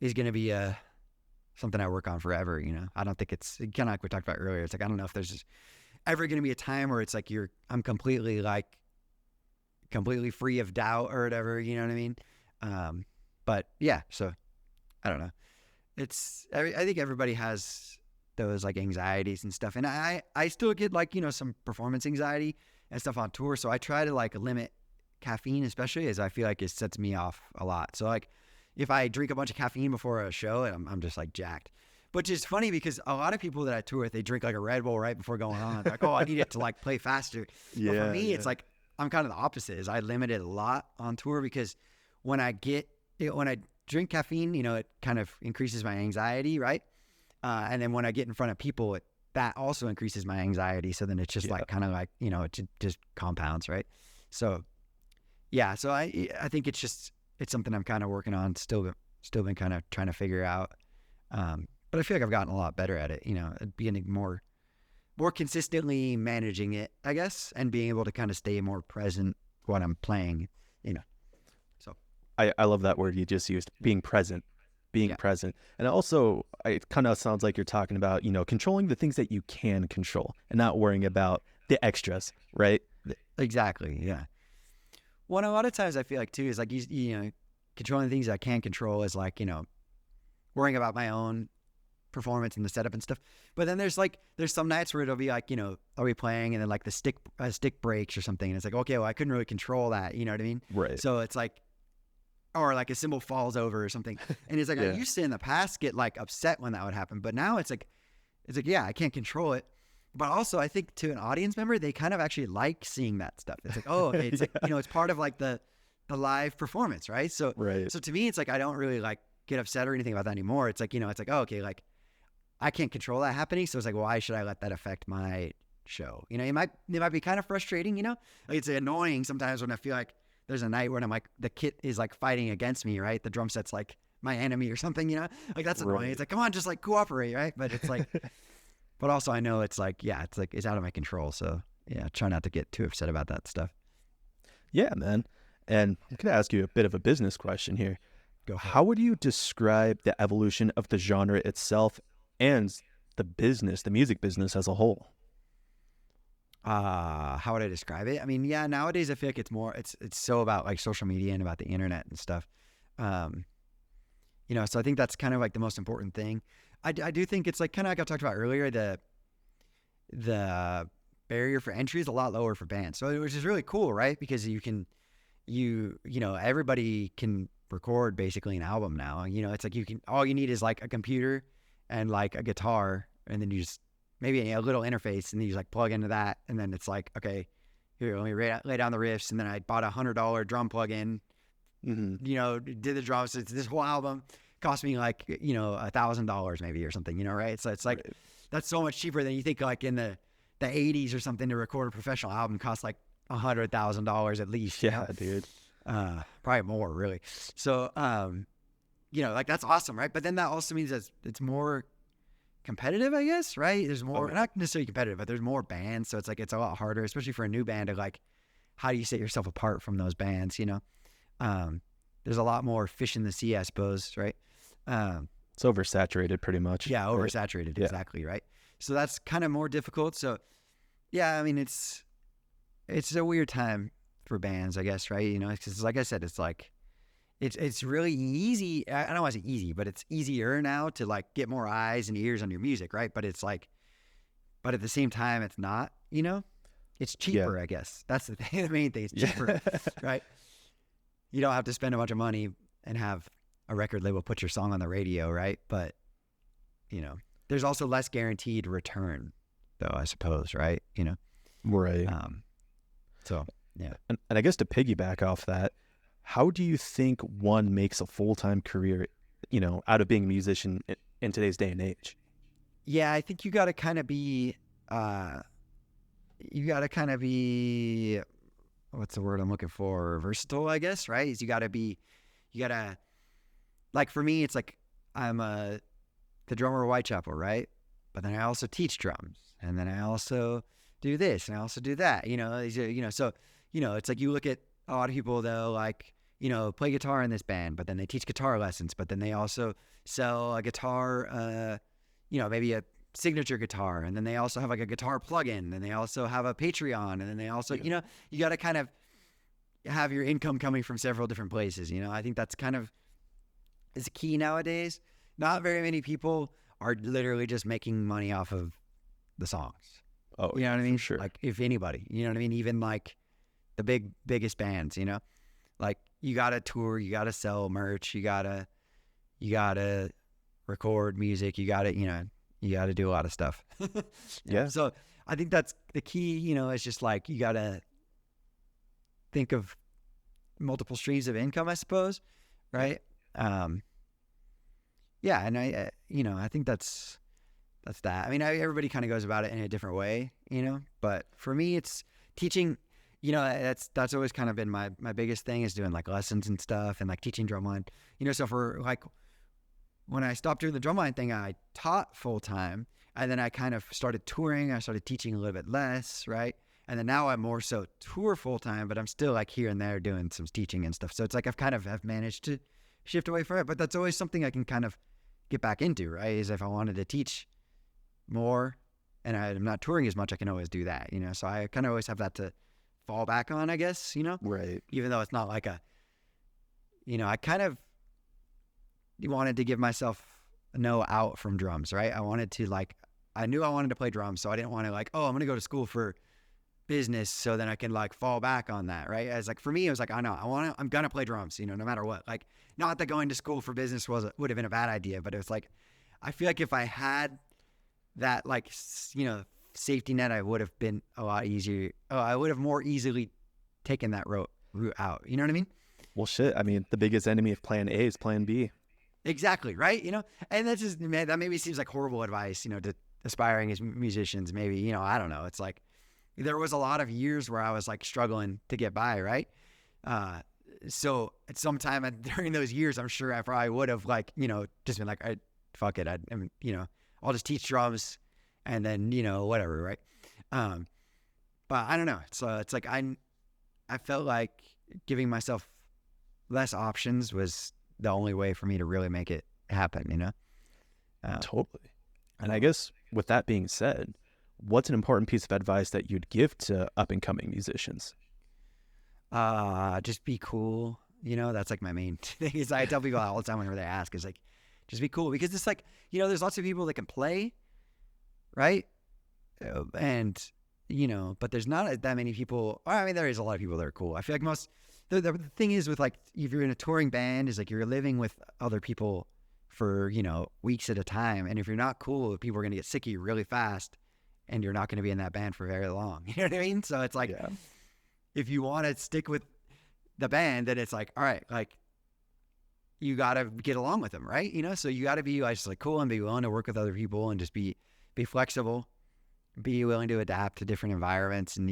Speaker 2: is going to be something I work on forever, you know? I don't think it's kind of like we talked about earlier. It's like, I don't know if there's ever going to be a time where it's like I'm completely free of doubt or whatever, you know what I mean? But yeah, so I don't know. I think everybody has those like anxieties and stuff. And I still get like, you know, some performance anxiety and stuff on tour. So I try to like limit caffeine, especially as I feel like it sets me off a lot. So like if I drink a bunch of caffeine before a show, I'm just like jacked. Which is funny because a lot of people that I tour with, they drink like a Red Bull right before going on. Like, oh, I need it to like play faster. Yeah, but for me, it's like, I'm kind of the opposite. Is I limit it a lot on tour because when I drink caffeine, it kind of increases my anxiety, right? And then when I get in front of people, that also increases my anxiety. So then it's just like kind of like, it just compounds, right? So yeah, so I think it's something I'm kind of working on, still been kind of trying to figure out. But I feel like I've gotten a lot better at it, being more consistently managing it, I guess, and being able to kind of stay more present when I'm playing, So
Speaker 1: I love that word you just used, being present. Present. And also, it kind of sounds like you're talking about, controlling the things that you can control and not worrying about the extras, right?
Speaker 2: Exactly, yeah. Well, a lot of times I feel like too is like, controlling the things I can control is like, worrying about my own performance and the setup and stuff. But then there's some nights where it'll be like, are we playing and then like the stick breaks or something, and it's like, okay, well, I couldn't really control that, you know what I mean?
Speaker 1: Right.
Speaker 2: So it's like, or like a cymbal falls over or something, and it's like I used to in the past get like upset when that would happen, but now it's like yeah, I can't control it. But also I think to an audience member, they kind of actually like seeing that stuff. It's like, oh, okay, it's like, it's part of like the live performance, right? So so to me, it's like I don't really like get upset or anything about that anymore. It's like, it's like, oh, okay, like I can't control that happening, so it's like, why should I let that affect my show? It might be kind of frustrating, like it's annoying sometimes when I feel like there's a night when I'm like, the kit is like fighting against me, right? The drum set's like my enemy or something, like that's annoying. Right. It's like, come on, just like cooperate, right? But it's like, but also I know it's like, yeah, it's like, it's out of my control. So yeah, try not to get too upset about that stuff.
Speaker 1: Yeah, man. And I'm going to ask you a bit of a business question here.
Speaker 2: Go ahead.
Speaker 1: How would you describe the evolution of the genre itself and the music business as a whole?
Speaker 2: How would I describe it? I mean, yeah, nowadays I feel like it's so about like social media and about the internet and stuff. So I think that's kind of like the most important thing. I do think it's like kind of like I talked about earlier, the barrier for entry is a lot lower for bands. So which is really cool, right? Because everybody can record basically an album now. It's like all you need is like a computer and like a guitar, and then you just maybe a little interface, and then you just like plug into that, and then it's like, okay, here, let me lay down the riffs, and then I bought $100 drum plug-in, did the drums. This whole album cost me like, $1,000 maybe or something, right? So it's like, that's so much cheaper than you think like in the 80s or something to record a professional album costs like $100,000 at least.
Speaker 1: Yeah, dude.
Speaker 2: Probably more really. So, like that's awesome, right? But then that also means that it's more competitive, I guess, right? There's more, not necessarily competitive, but there's more bands. So it's like, it's a lot harder, especially for a new band, to like, how do you set yourself apart from those bands, There's a lot more fish in the sea, I suppose, right?
Speaker 1: It's oversaturated pretty much.
Speaker 2: Yeah, oversaturated, right? Exactly, right? So that's kind of more difficult. So yeah, I mean, it's a weird time for bands, I guess, right? Because like I said, it's like, it's really easy. I don't want to say easy, but it's easier now to like get more eyes and ears on your music, right? But it's like, but at the same time, it's not, it's cheaper, I guess. That's the thing. The main thing is cheaper, right? You don't have to spend a bunch of money and have a record label put your song on the radio, right? But, there's also less guaranteed return, though, I suppose, right?
Speaker 1: Right.
Speaker 2: So, yeah.
Speaker 1: And I guess to piggyback off that, how do you think one makes a full-time career, out of being a musician in today's day and age?
Speaker 2: Yeah, I think you got to kind of be, what's the word I'm looking for? Versatile, I guess, right? Is you got to, like for me, it's like I'm the drummer of Whitechapel, right? But then I also teach drums, and then I also do this, and I also do that, so, it's like you look at a lot of people, though, like, play guitar in this band, but then they teach guitar lessons, but then they also sell a guitar, maybe a signature guitar, and then they also have like a guitar plug-in, and they also have a Patreon, and then they also, you got to kind of have your income coming from several different places. I think that's kind of is key nowadays. Not very many people are literally just making money off of the songs.
Speaker 1: Oh,
Speaker 2: you know what I mean?
Speaker 1: Sure.
Speaker 2: Like if anybody, you know what I mean? Even like the biggest bands, like you got to tour, you got to sell merch, you got to record music, you got to do a lot of stuff.
Speaker 1: Yeah.
Speaker 2: So I think that's the key, it's just like, you got to think of multiple streams of income, I suppose. Right. Yeah, and I think that's that. I mean, everybody kind of goes about it in a different way, but for me, it's teaching. That's always kind of been my biggest thing, is doing like lessons and stuff, and like teaching drumline. So for like when I stopped doing the drumline thing, I taught full time, and then I kind of started touring. I started teaching a little bit less, right? And then now I'm more so tour full time, but I'm still like here and there doing some teaching and stuff. So it's like I've kind of have managed to shift away from it, but that's always something I can kind of get back into, right? Is if I wanted to teach more and I'm not touring as much, I can always do that, So I kind of always have that to fall back on, I guess,
Speaker 1: Right.
Speaker 2: Even though it's not like I kind of wanted to give myself no out from drums, right? I wanted to I knew I wanted to play drums, so I didn't want to I'm going to go to school for business so then I can fall back on that, right? As for me, it was I know I'm going to play drums, no matter what. Not that going to school for business would have been a bad idea, but it was I feel like if I had that safety net, I would have been a lot easier. I would have more easily taken that route out. You know what I mean?
Speaker 1: Well, shit. I mean, the biggest enemy of plan A is plan B.
Speaker 2: Exactly. Right. And that's just, man, that maybe seems like horrible advice, to aspiring as musicians, maybe, I don't know. It's there was a lot of years where I was struggling to get by. Right. So at some time during those years, I'm sure I probably would have just been fuck it. I'll just teach drums and then, whatever. Right. But I don't know. So it's I felt like giving myself less options was the only way for me to really make it happen,
Speaker 1: Totally. And I guess with that being said, what's an important piece of advice that you'd give to up and coming musicians?
Speaker 2: Just be cool. That's my main thing is I tell people all the time whenever they ask is just be cool, because it's there's lots of people that can play, right? And, but there's not that many people. I mean, there is a lot of people that are cool. I feel like the thing is with if you're in a touring band is you're living with other people for, weeks at a time. And if you're not cool, people are going to get sick of you really fast and you're not going to be in that band for very long. You know what I mean? So it's
Speaker 1: Yeah.
Speaker 2: If you want to stick with the band, then it's all right, you got to get along with them, right? So you got to be just cool and be willing to work with other people and just be flexible, be willing to adapt to different environments. And,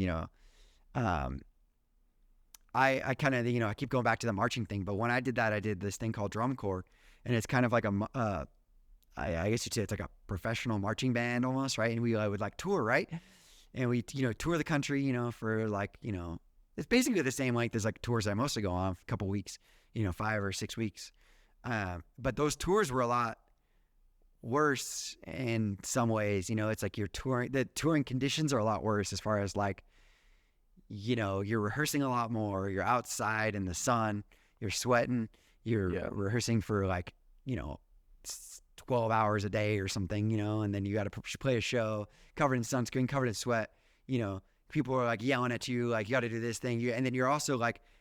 Speaker 2: I kind of, I keep going back to the marching thing, but when I did that, I did this thing called drum corps, and it's kind of I guess you'd say it's a professional marching band almost, right? And we would tour, right? And we, tour the country, for it's basically the same length as tours I mostly go on, a couple weeks, 5 or 6 weeks. But those tours were a lot worse in some ways. It's the touring conditions are a lot worse as far as you're rehearsing a lot more. You're outside in the sun. You're sweating. You're rehearsing for 12 hours a day or something, and then you got to play a show covered in sunscreen, covered in sweat. People are yelling at you, you got to do this thing. And then you're also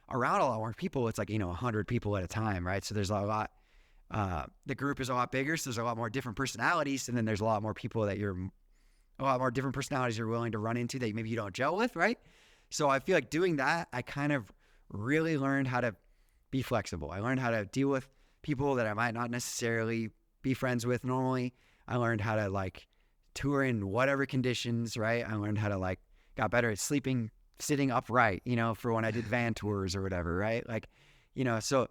Speaker 2: around a lot more people. It's 100 people at a time, right? So there's a lot. The group is a lot bigger, so there's a lot more different personalities, and then there's a lot more people a lot more different personalities you're willing to run into that maybe you don't gel with, right? So I feel doing that, I kind of really learned how to be flexible. I learned how to deal with people that I might not necessarily be friends with normally. I learned how to tour in whatever conditions, right? I learned how to got better at sitting upright, for when I did van tours or whatever, right? So,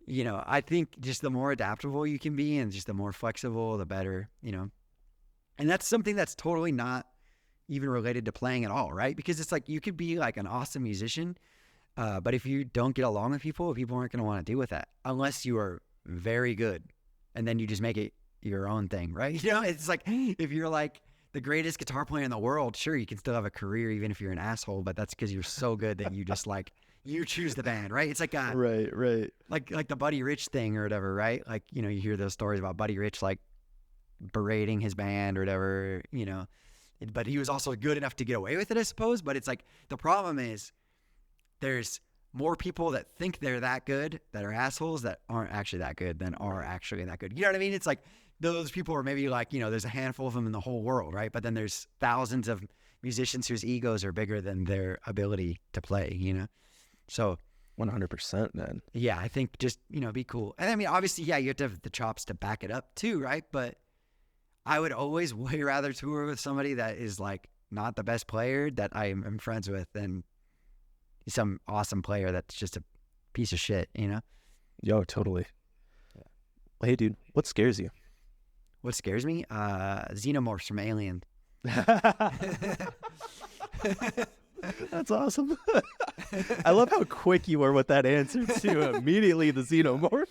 Speaker 2: I think just the more adaptable you can be and just the more flexible, the better, and that's something that's totally not even related to playing at all, right? Because it's you could be an awesome musician, but if you don't get along with people aren't going to want to deal with that unless you are very good, and then you just make it your own thing, right? It's if you're the greatest guitar player in the world, sure, you can still have a career even if you're an asshole, but that's because you're so good that you just you choose the band, right? It's
Speaker 1: right.
Speaker 2: Like the Buddy Rich thing or whatever, right? You hear those stories about Buddy Rich berating his band or whatever, but he was also good enough to get away with it, I suppose. But it's the problem is there's more people that think they're that good that are assholes that aren't actually that good than are actually that good. You know what I mean? It's those people are maybe there's a handful of them in the whole world, right? But then there's thousands of musicians whose egos are bigger than their ability to play, So
Speaker 1: 100%, man.
Speaker 2: Yeah, I think just, be cool. And I mean, obviously, yeah, you have to have the chops to back it up too, right? But I would always way rather tour with somebody that is like not the best player that I am friends with than some awesome player that's just a piece of shit,
Speaker 1: Yo, totally. Well, hey, dude, what scares you?
Speaker 2: What scares me? Xenomorphs from Alien.
Speaker 1: That's awesome. I love how quick you were with that answer too. Immediately the xenomorph.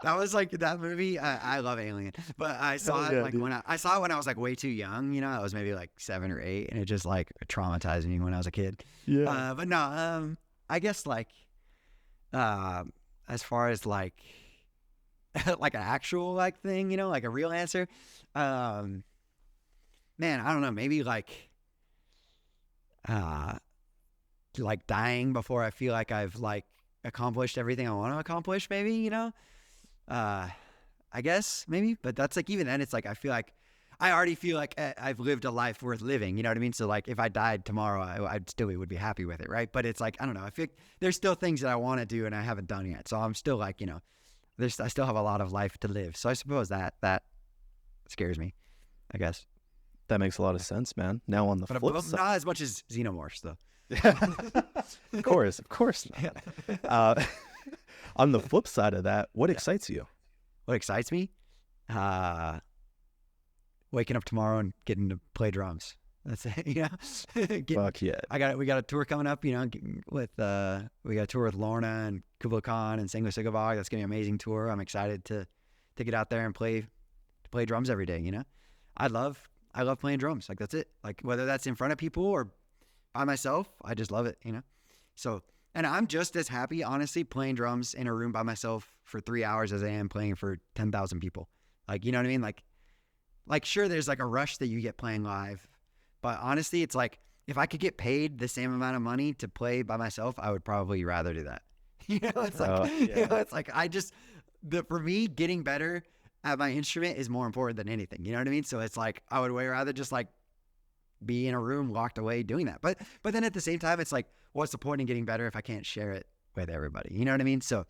Speaker 2: That was like that movie. I love Alien, but I saw it like when I saw it when I was like way too young. I was maybe like 7 or 8, and it just like traumatized me when I was a kid.
Speaker 1: Yeah.
Speaker 2: But no, I guess like as far as like like an actual like thing, like a real answer. Man, I don't know. Maybe like dying before I feel like I've like accomplished everything I want to accomplish, maybe, I guess maybe, but that's like, even then it's like, I feel like I already feel like I've lived a life worth living. You know what I mean? So like if I died tomorrow, I'd still would be happy with it. Right. But it's like, I don't know. I feel like there's still things that I want to do and I haven't done yet. So I'm still like, I still have a lot of life to live. So I suppose that scares me, I guess.
Speaker 1: That makes a lot of sense, man. Now on the flip side,
Speaker 2: not as much as xenomorphs though.
Speaker 1: Of course not. On the flip side of that, what excites you?
Speaker 2: What excites me? Waking up tomorrow and getting to play drums. That's it.
Speaker 1: Fuck yeah.
Speaker 2: We got a tour coming up, with we got a tour with Lorna and Kubla Khan and Sango Sigavag. That's gonna be an amazing tour. I'm excited to get out there and play drums every day, I love playing drums. Like that's it. Like whether that's in front of people or by myself, I just love it, So, and I'm just as happy, honestly, playing drums in a room by myself for 3 hours as I am playing for 10,000 people. Like, you know what I mean? Like sure, there's like a rush that you get playing live, but honestly, it's like if I could get paid the same amount of money to play by myself, I would probably rather do that. It's like, it's like for me, getting better at my instrument is more important than anything. You know what I mean? So it's like I would way rather just like be in a room locked away doing that. But then at the same time, it's like, what's the point in getting better if I can't share it with everybody? You know what I mean? So,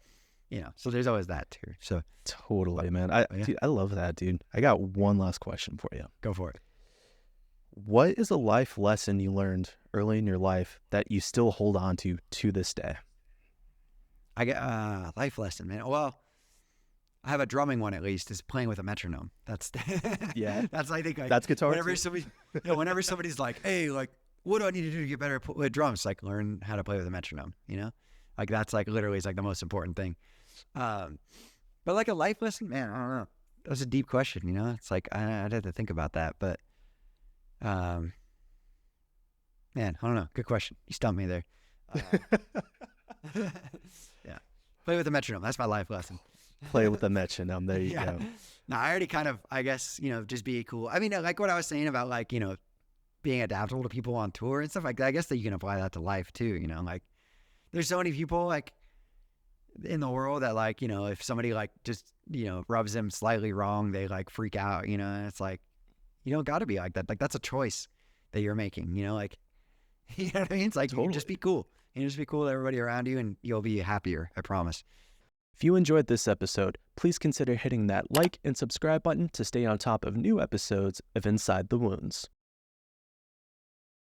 Speaker 2: so there's always that too. So
Speaker 1: totally, man. Dude, I love that, dude. I got one last question for you.
Speaker 2: Go for it.
Speaker 1: What is a life lesson you learned early in your life that you still hold on to this day?
Speaker 2: I get life lesson, man. Well, I have a drumming one at least, is playing with a metronome. That's that's I think
Speaker 1: that's guitar.
Speaker 2: Whenever somebody's like, hey, like, what do I need to do to get better with drums? Like learn how to play with a metronome, like that's like literally is like the most important thing. But like a life lesson, man, I don't know. That was a deep question, It's like I'd have to think about that, but man, I don't know. Good question. You stumped me there. Yeah, play with a metronome. That's my life lesson.
Speaker 1: Play with the metronome. There you go.
Speaker 2: No, I already kind of, I guess, just be cool. I mean, like what I was saying about like, being adaptable to people on tour and stuff like that. I guess that you can apply that to life too, like there's so many people like in the world that like, if somebody like just, rubs them slightly wrong, they like freak out, and it's like, you don't got to be like that. Like that's a choice that you're making, like, you know what I mean? It's like, totally. Just be cool. Just be cool to everybody around you and you'll be happier. I promise.
Speaker 1: If you enjoyed this episode, please consider hitting that like and subscribe button to stay on top of new episodes of Inside the Wounds.